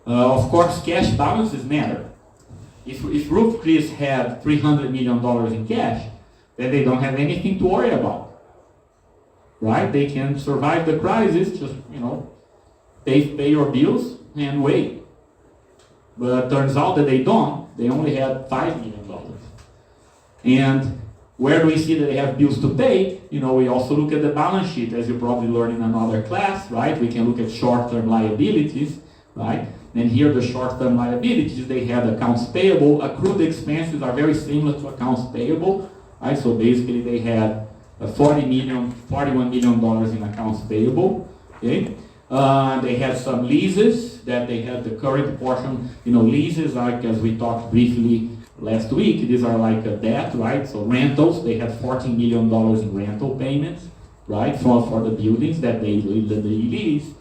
of course cash balances matter. If Roof Chris had $300 million in cash, then they don't have anything to worry about. Right? They can survive the crisis, just, pay your bills and wait. But it turns out that they don't. They only had $5 million. And where do we see that they have bills to pay? We also look at the balance sheet, as you probably learned in another class, right? We can look at short-term liabilities, right? And here the short-term liabilities, they had accounts payable. Accrued expenses are very similar to accounts payable, right? So basically they had $41 million in accounts payable. Okay, they had some leases that they had the current portion. Leases, like as we talked briefly last week, these are like a debt, right? So rentals, they had $14 million in rental payments, right, for the buildings that they lease.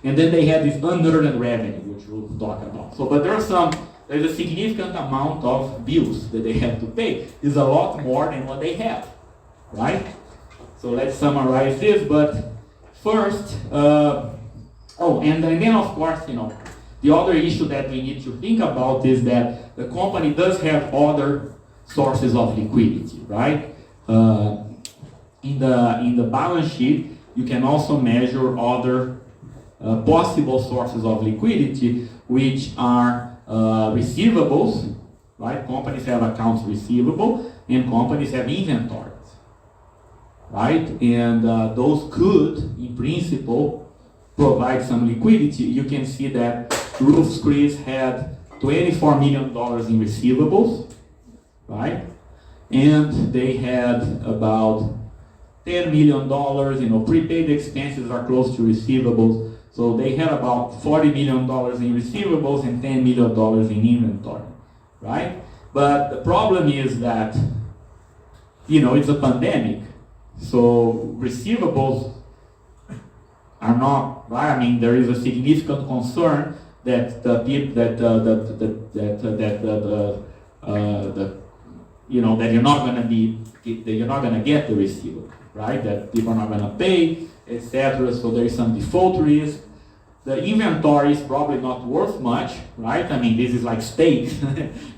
And then they had this unearned revenue, which we'll talk about. So, but there's a significant amount of bills that they have to pay. It's a lot more than what they have, right? So let's summarize this, but first, and then of course, the other issue that we need to think about is that the company does have other sources of liquidity, right? In the balance sheet, you can also measure other possible sources of liquidity, which are receivables, right? Companies have accounts receivable, and companies have inventories, right? And those could, in principle, provide some liquidity. You can see that Roof Chris had $24 million in receivables, right? And they had about $10 million, prepaid expenses are close to receivables. So they had about $40 million in receivables and $10 million in inventory, right? But the problem is that, it's a pandemic. So receivables are not, right? I mean, there is a significant concern that that you're not gonna get the receivable, right? That people are not gonna pay, etc. So there is some default risk. The inventory is probably not worth much, right? I mean, this is like steak,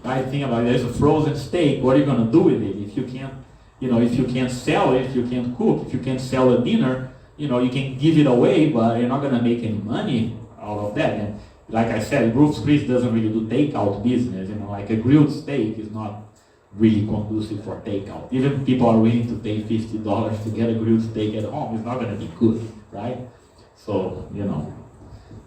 right? Think about it. There's a frozen steak. What are you gonna do with it if you can't? If you can't sell it, if you can't cook, if you can't sell a dinner, you can give it away, but you're not gonna make any money out of that. And like I said, Roof Chris doesn't really do takeout business. Like a grilled steak is not really conducive for takeout. Even if people are willing to pay $50 to get a grilled steak at home, it's not gonna be good, right? So,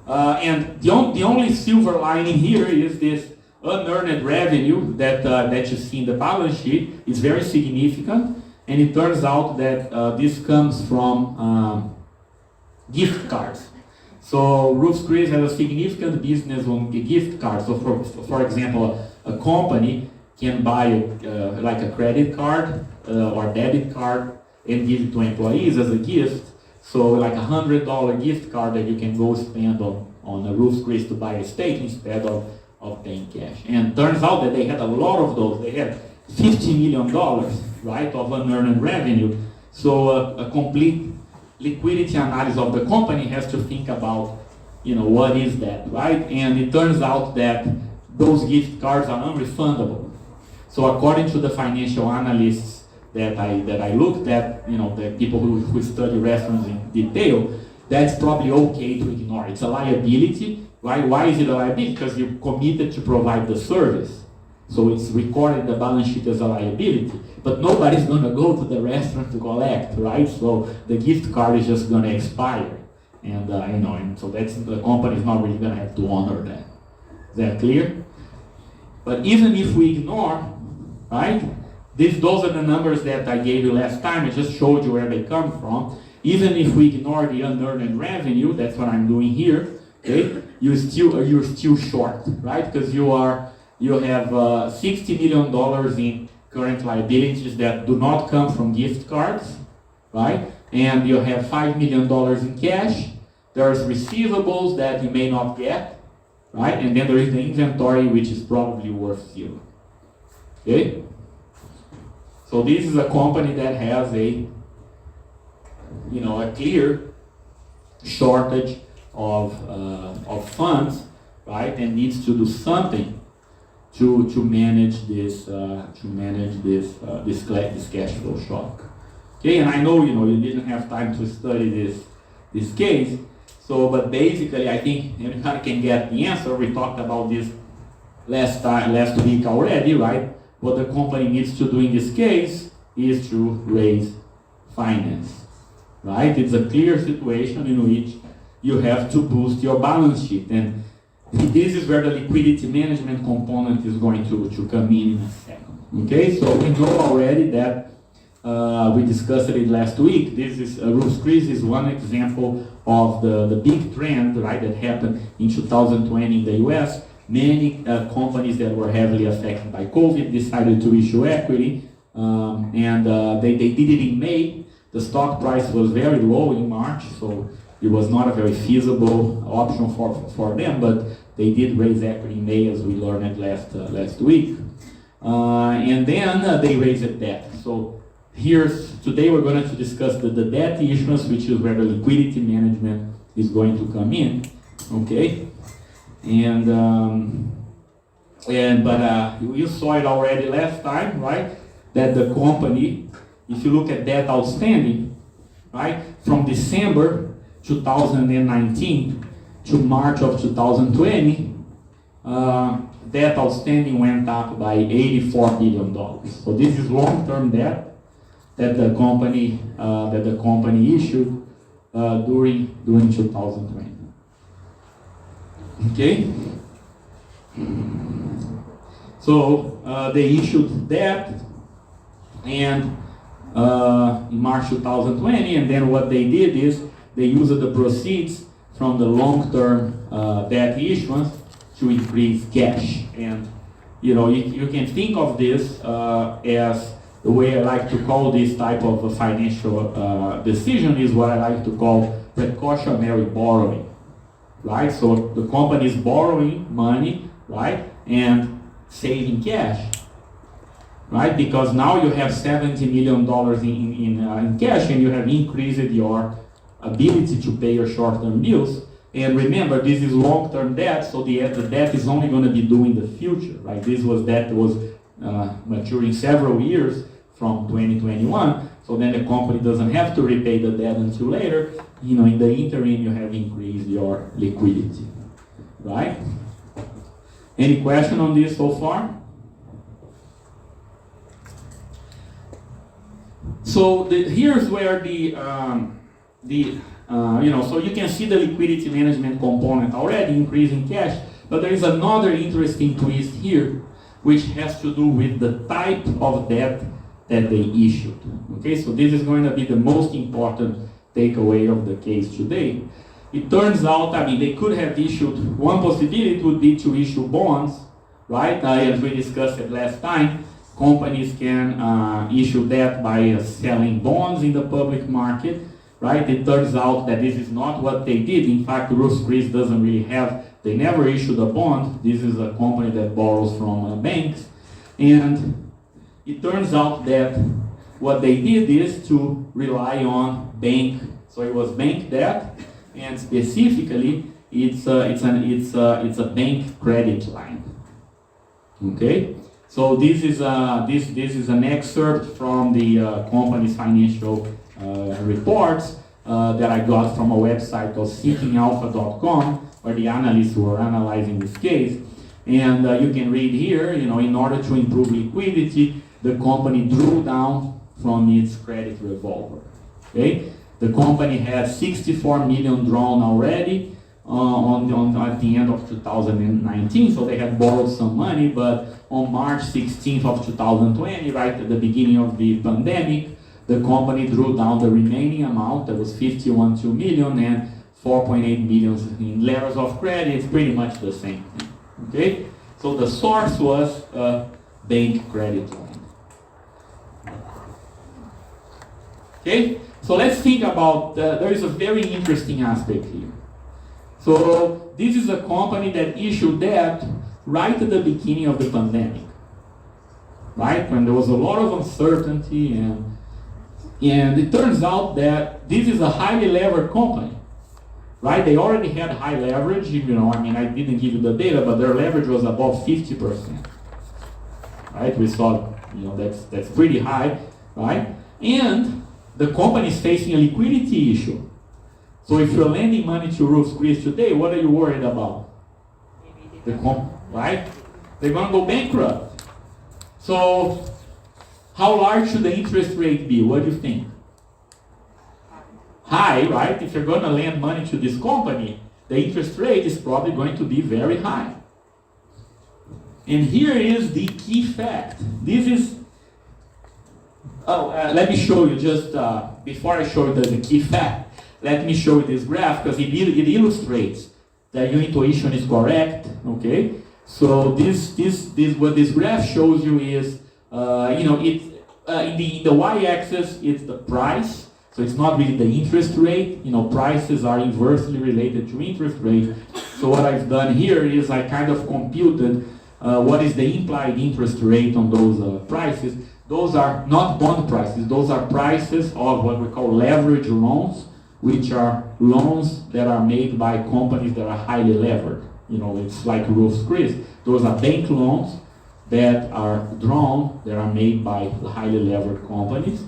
and the only silver lining here is this unearned revenue that you see in the balance sheet. Is very significant, and it turns out that this comes from gift cards. So Roof Chris has a significant business on gift cards. So for example, a company can buy like a credit card or debit card and give it to employees as a gift. So like $100 gift card that you can go spend on a Roof Chris to buy a steak instead of of paying cash. And turns out that they had a lot of those. They had $50 million, right, of unearned revenue. So a complete liquidity analysis of the company has to think about, what is that, right? And it turns out that those gift cards are unrefundable. So according to the financial analysts that I looked at, the people who study restaurants in detail, that's probably okay to ignore. It's a liability, right? Why is it a liability? Because you committed to provide the service. So it's recorded in the balance sheet as a liability. But nobody's going to go to the restaurant to collect, right? So the gift card is just going to expire. And, and so the company is not really going to have to honor that. Is that clear? But even if we ignore, right? Those are the numbers that I gave you last time. I just showed you where they come from. Even if we ignore the unearned revenue, that's what I'm doing here. Okay, you're still short, right? Because you have $60 million in current liabilities that do not come from gift cards, right? And you have $5 million in cash. There's receivables that you may not get, right? And then there is the inventory, which is probably worth zero. Okay? So this is a company that has a clear shortage of funds, right? And needs to do something to manage this cash flow shock. Okay, and I know you didn't have time to study this case. So, but basically, I think everybody can get the answer. We talked about this last week already, right? What the company needs to do in this case is to raise finance, right? It's a clear situation in which you have to boost your balance sheet, and this is where the liquidity management component is going to come in a second. Okay, so we know already that we discussed it last week. This is roof squeeze is one example of the big trend, right, that happened in 2020 in the US. Many companies that were heavily affected by COVID decided to issue equity, and they did it in May. The stock price was very low in March, so it was not a very feasible option for them, but they did raise equity in May, as we learned last week. And then they raised debt. So today we're going to discuss the debt issuance, which is where the liquidity management is going to come in. Okay? But you saw it already last time, right? That the company, if you look at debt outstanding, right, from December 2019 to March of 2020, debt outstanding went up by $84 billion. So this is long-term debt that the company issued during 2020. Okay. So they issued debt and in March 2020, and then what they did is they used the proceeds from the long-term debt issuance to increase cash. And you can think of this as the way I like to call this type of a financial decision is what I like to call precautionary borrowing. Right, so the company is borrowing money, right, and saving cash, right, because now you have $70 million in cash, and you have increased your ability to pay your short-term bills. And remember, this is long-term debt, so the debt is only going to be due in the future, right? This was debt that was maturing several years from 2021. So then the company doesn't have to repay the debt until later. In the interim, you have increased your liquidity, right? Any question on this so far? So here's where so you can see the liquidity management component already increasing cash, but there is another interesting twist here, which has to do with the type of debt that they issued. Okay, so this is going to be the most important takeaway of the case today. It turns out, they could have issued, one possibility would be to issue bonds, right? As we discussed it last time, companies can issue debt by selling bonds in the public market. right? It turns out that this is not what they did. In fact, Ruth's Chris doesn't really have, they never issued a bond. This is a company that borrows from banks. And it turns out that what they did is to rely on bank, so it was bank debt, and specifically it's a bank credit line. Okay, so this is an excerpt from the company's financial reports that I got from a website called seekingalpha.com, where the analysts were analyzing this case. And you can read here, in order to improve liquidity, the company drew down from its credit revolver. Okay, the company had 64 million drawn already at the end of 2019, so they had borrowed some money, but on March 16th of 2020, right at the beginning of the pandemic, the company drew down the remaining amount, that was 51.2 million, and 4.8 million in letters of credit. It's pretty much the same thing. Okay, so the source was a bank credit line. Okay, so let's think about, there is a very interesting aspect here. So this is a company that issued debt right at the beginning of the pandemic, right? When there was a lot of uncertainty, and it turns out that this is a highly levered company, right? They already had high leverage, I didn't give you the data, but their leverage was above 50%, right? We saw, that's pretty high, right? And the company is facing a liquidity issue. So if you're lending money to Ruth's Chris today, what are you worried about? Right? They're going to go bankrupt. So how large should the interest rate be? What do you think? High, right? If you're going to lend money to this company, the interest rate is probably going to be very high. And here is the key fact. This is, let me show you just, before I show you the key fact, let me show you this graph, because it illustrates that your intuition is correct, okay? So what this graph shows you is, in the y-axis, it's the price, so it's not really the interest rate. Prices are inversely related to interest rate. So what I've done here is I kind of computed what is the implied interest rate on those prices. Those are not bond prices, those are prices of what we call leverage loans, which are loans that are made by companies that are highly levered. It's like Ruth's Chris. Those are bank loans that are drawn, that are made by highly levered companies,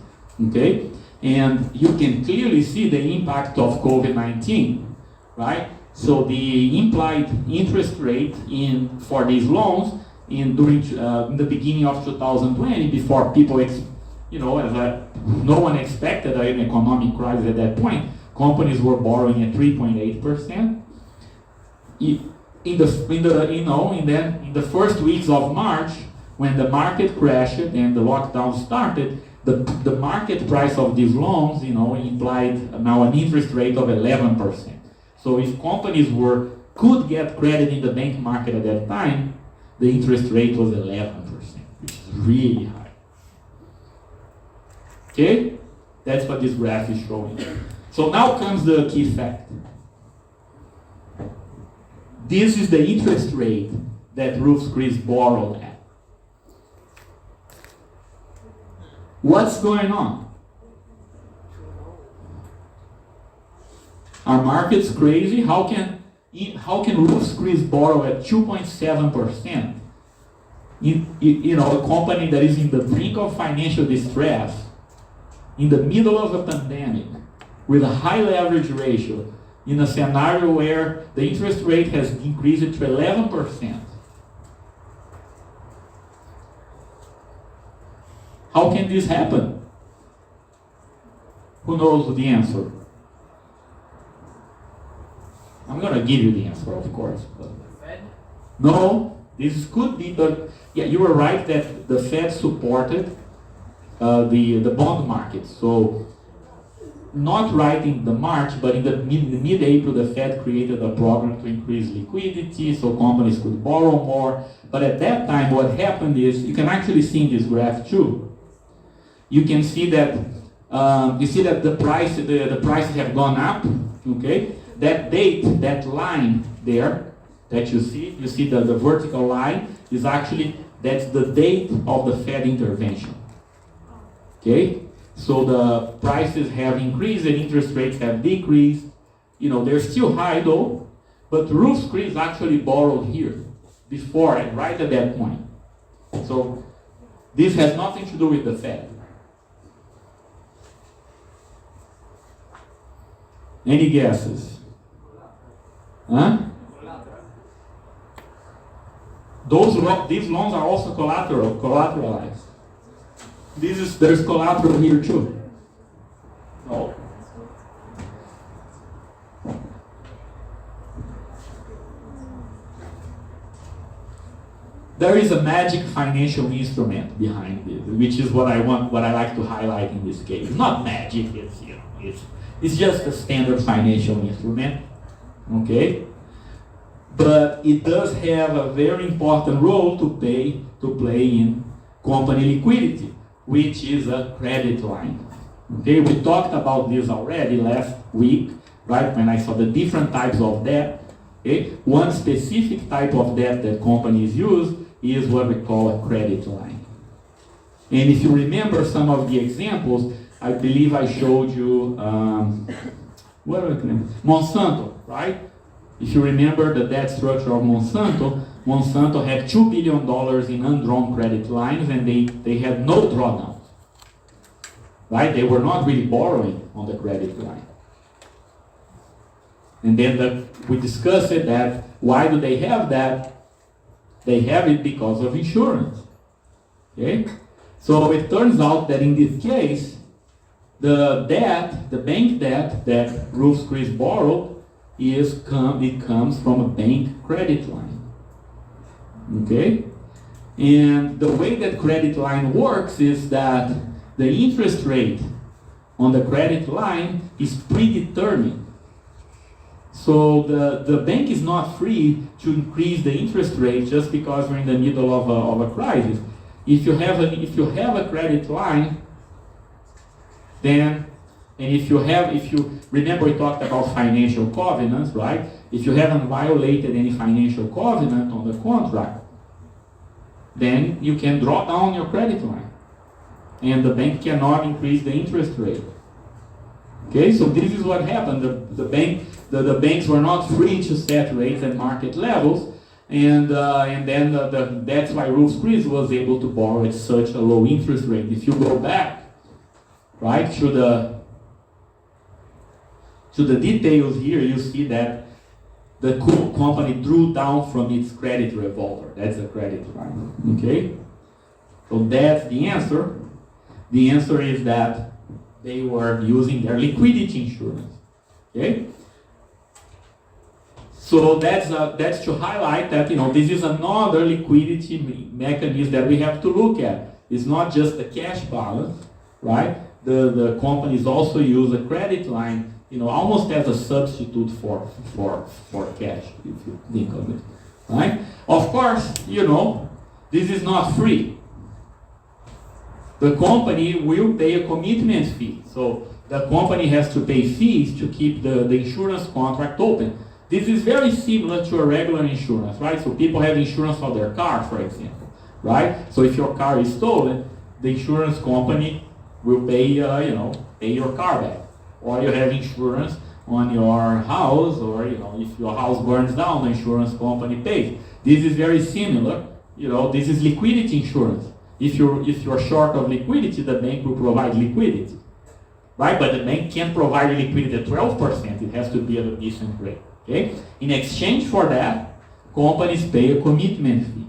okay? And you can clearly see the impact of COVID-19, right? So the implied interest rate for these loans in the beginning of 2020, before people, no one expected an economic crisis at that point, companies were borrowing at 3.8%. In the first weeks of March, when the market crashed and the lockdown started, the market price of these loans, implied now an interest rate of 11%. So if companies could get credit in the bank market at that time, the interest rate was 11%, which is really high. Okay? That's what this graph is showing. So now comes the key fact. This is the interest rate that Ruth's Chris borrowed at. What's going on? Are markets crazy? How can Ruth's Chris borrow at 2.7%? A company that is in the brink of financial distress, in the middle of a pandemic, with a high leverage ratio, in a scenario where the interest rate has increased to 11%. How can this happen? Who knows the answer? I'm going to give you the answer, of course. But no, this could be, but yeah, you were right that the Fed supported the bond market. So not right in the March, but in the mid-April, the Fed created a program to increase liquidity so companies could borrow more. But at that time, what happened is, you can actually see in this graph too, you can see that You see that the prices have gone up. Okay, that date, that line there that you see the vertical line is actually that's the date of the Fed intervention. Okay, so the prices have increased and interest rates have decreased. They're still high though, but Ruth's Chris actually borrowed here before and right at that point. So this has nothing to do with the Fed. Any guesses? Huh? These loans are also collateralized. There's collateral here too. No. There is a magic financial instrument behind this, which is what I like to highlight in this case. It's not magic, it's just a standard financial instrument. Okay? But it does have a very important role to play in company liquidity, which is a credit line. Okay, we talked about this already last week, right? When I saw the different types of debt. Okay, one specific type of debt that companies use is what we call a credit line. And if you remember some of the examples, I believe I showed you Monsanto, right? If you remember the debt structure of Monsanto had $2 billion in undrawn credit lines and they had no drawdowns. Right? They were not really borrowing on the credit line. And then we discussed it that why do they have that? They have it because of insurance. Okay? So it turns out that in this case, the bank debt that Ruth's Chris borrowed it comes from a bank credit line. Okay? And the way that credit line works is that the interest rate on the credit line is predetermined. So the bank is not free to increase the interest rate just because we're in the middle of a crisis. If you have a credit line, then if you remember we talked about financial covenants, right? If you haven't violated any financial covenant on the contract, then you can draw down your credit line. And the bank cannot increase the interest rate. Okay, so this is what happened. The banks were not free to set rates at market levels, and then that's why Ruth's Chris was able to borrow at such a low interest rate. If you go back, right, to the details here, you see that the company drew down from its credit revolver. That's a credit line. Okay, so that's the answer. The answer is that they were using their liquidity insurance. Okay. So that's to highlight that this is another liquidity mechanism that we have to look at. It's not just the cash balance, right? The companies also use a credit line, almost as a substitute for cash, if you think of it, right? Of course, this is not free. The company will pay a commitment fee. So the company has to pay fees to keep the insurance contract open. This is very similar to a regular insurance, right? So people have insurance for their car, for example, right? So if your car is stolen, the insurance company will pay, pay your car back. Or you have insurance on your house, or if your house burns down, the insurance company pays. This is very similar. This is liquidity insurance. If you're short of liquidity, the bank will provide liquidity, right? But the bank can't provide liquidity at 12%. It has to be at a decent rate. Okay? In exchange for that, companies pay a commitment fee.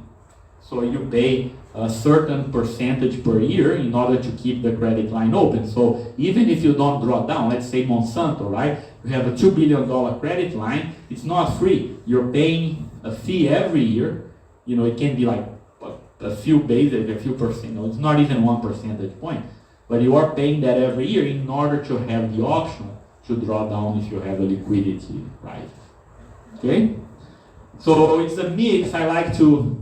So you pay a certain percentage per year in order to keep the credit line open. So even if you don't draw down, let's say Monsanto, right? You have a $2 billion credit line, it's not free. You're paying a fee every year. It can be like a few basis, a few percent. It's not even 1 percentage point. But you are paying that every year in order to have the option to draw down if you have a liquidity right. Okay? So it's a mix. I like to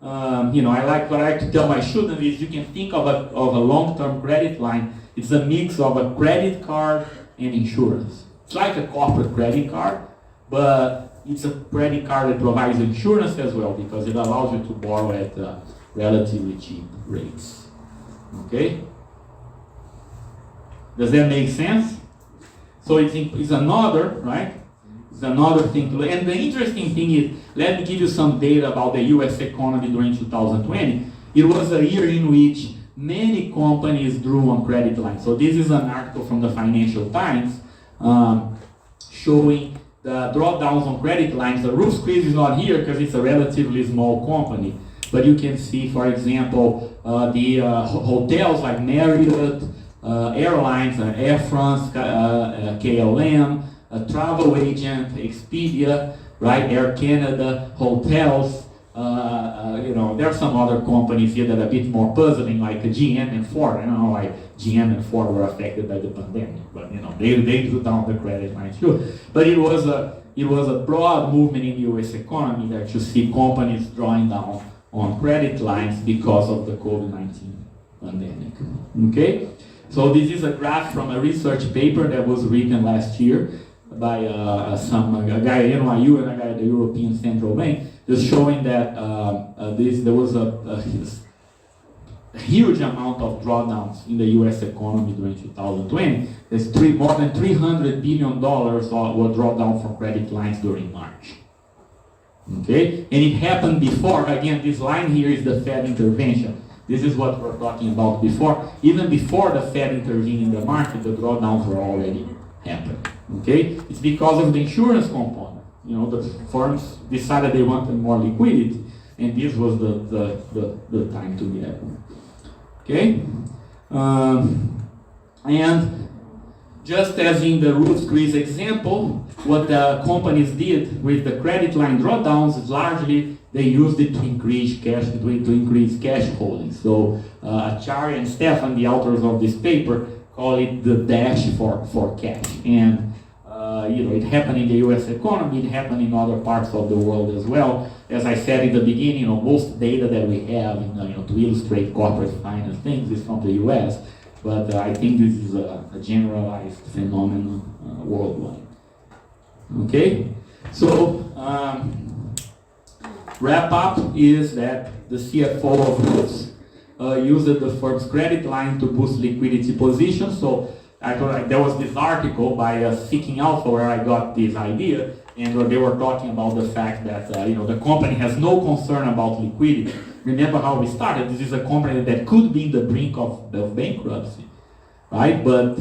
what I like to tell my students is you can think of a long-term credit line It's a mix of a credit card and insurance. It's like a corporate credit card, but it's a credit card that provides insurance as well because it allows you to borrow at relatively cheap rates. Okay? Does that make sense? So it's another, right? It's another thing to look. And the interesting thing is, let me give you some data about the US economy during 2020. It was a year in which many companies drew on credit lines. So this is an article from the Financial Times showing the drawdowns on credit lines. The roof squeeze is not here because it's a relatively small company. But you can see, for example, the hotels like Marriott, airlines, Air France, KLM, a travel agent, Expedia, right? Air Canada, hotels. There are some other companies here that are a bit more puzzling, like GM and Ford. I don't know why GM and Ford were affected by the pandemic, but they drew down the credit line too. But it was a broad movement in the U.S. economy that you see companies drawing down on credit lines because of the COVID-19 pandemic. Okay, so this is a graph from a research paper that was written last year by a guy at NYU and a guy at the European Central Bank, just showing that there was a huge amount of drawdowns in the U.S. economy during 2020. There's more than $300 billion were drawn down from credit lines during March. Okay, and it happened before. Again, this line here is the Fed intervention. This is what we're talking about before. Even before the Fed intervened in the market, the drawdowns were already happening. Okay, it's because of the insurance component. The firms decided they wanted more liquidity, and this was the time to get it. Okay, and just as in the roof squeeze example, what the companies did with the credit line drawdowns is largely they used it to increase cash holdings. So Achari and Stefan, the authors of this paper, call it the dash for cash. And it happened in the U.S. economy, it happened in other parts of the world as well. As I said in the beginning, most data that we have to illustrate corporate finance things is from the U.S., but I think this is a generalized phenomenon worldwide. Okay, so wrap up is that the CFO of Roots used the firm's credit line to boost liquidity position. So there was this article by Seeking Alpha where I got this idea, and where they were talking about the fact that the company has no concern about liquidity. Remember how we started? This is a company that could be in the brink of bankruptcy, right? But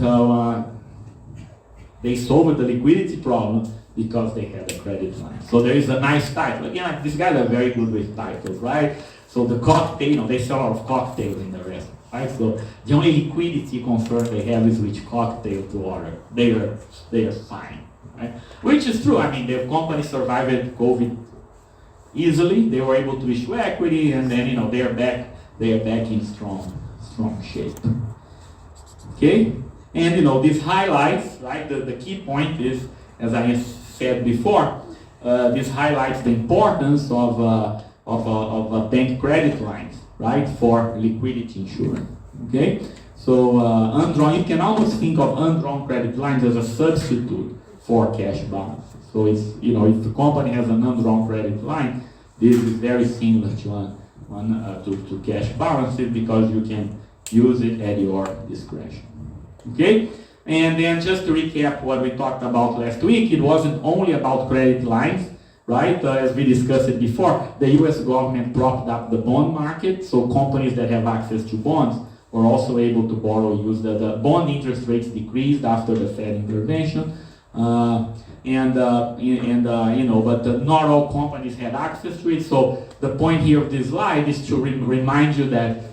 they solved the liquidity problem because they had a credit line. So there is a nice title. Again, these guys are very good with titles, right? So the cocktail, they sell a lot of cocktails in the restaurant, right? So the only liquidity concern they have is which cocktail to order. They are fine, right? Which is true. I mean, the company survived COVID easily. They were able to issue equity, and then they are back in strong shape. Okay, and these highlights, right? The key point is, as I said before, this highlights the importance of bank credit lines, right, for liquidity insurance. Okay, so undrawn, you can almost think of undrawn credit lines as a substitute for cash balances. So it's if the company has an undrawn credit line, this is very similar to cash balances because you can use it at your discretion. Okay. And then just to recap what we talked about last week, it wasn't only about credit lines, right? As we discussed it before, the US government propped up the bond market, so companies that have access to bonds were also able to borrow, use the bond interest rates decreased after the Fed intervention. But not all companies had access to it, so the point here of this slide is to remind you that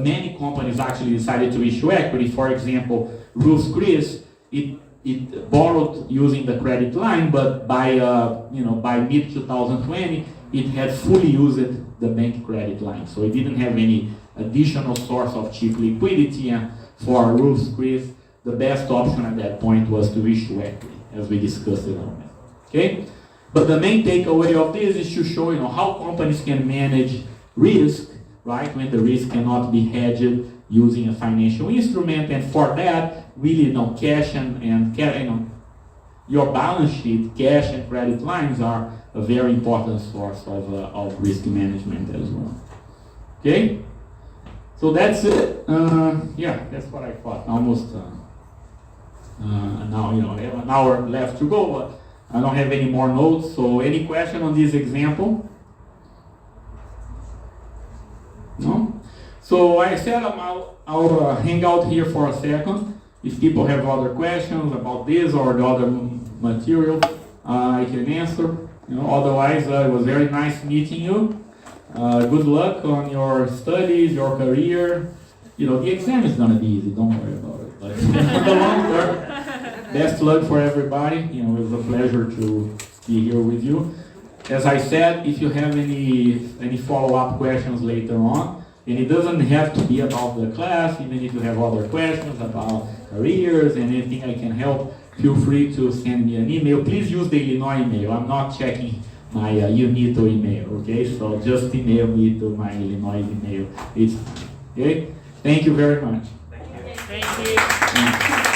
many companies actually decided to issue equity. For example, Roofs Chris, it borrowed using the credit line, but by mid 2020, it had fully used the bank credit line. So it didn't have any additional source of cheap liquidity. And for Roofs Chris, the best option at that point was to issue equity, as we discussed it on that. Okay, but the main takeaway of this is to show how companies can manage risk right? When the risk cannot be hedged using a financial instrument, and for that, really, cash and your balance sheet, cash and credit lines are a very important source of risk management as well. Okay? So that's it. That's what I thought. Almost now, I have an hour left to go, but I don't have any more notes. So any question on this example? No? So I said I'll hang out here for a second. If people have other questions about this or the other material, I can answer. Otherwise, it was very nice meeting you. Good luck on your studies, your career. The exam is gonna be easy. Don't worry about it. But in the long term, best luck for everybody. It was a pleasure to be here with you. As I said, if you have any follow-up questions later on, and it doesn't have to be about the class, even if you have other questions about careers and anything I can help, feel free to send me an email. Please use the Illinois email. I'm not checking my UNITO email, okay? So just email me to my Illinois email. It's fine, okay? Thank you very much. Thank you.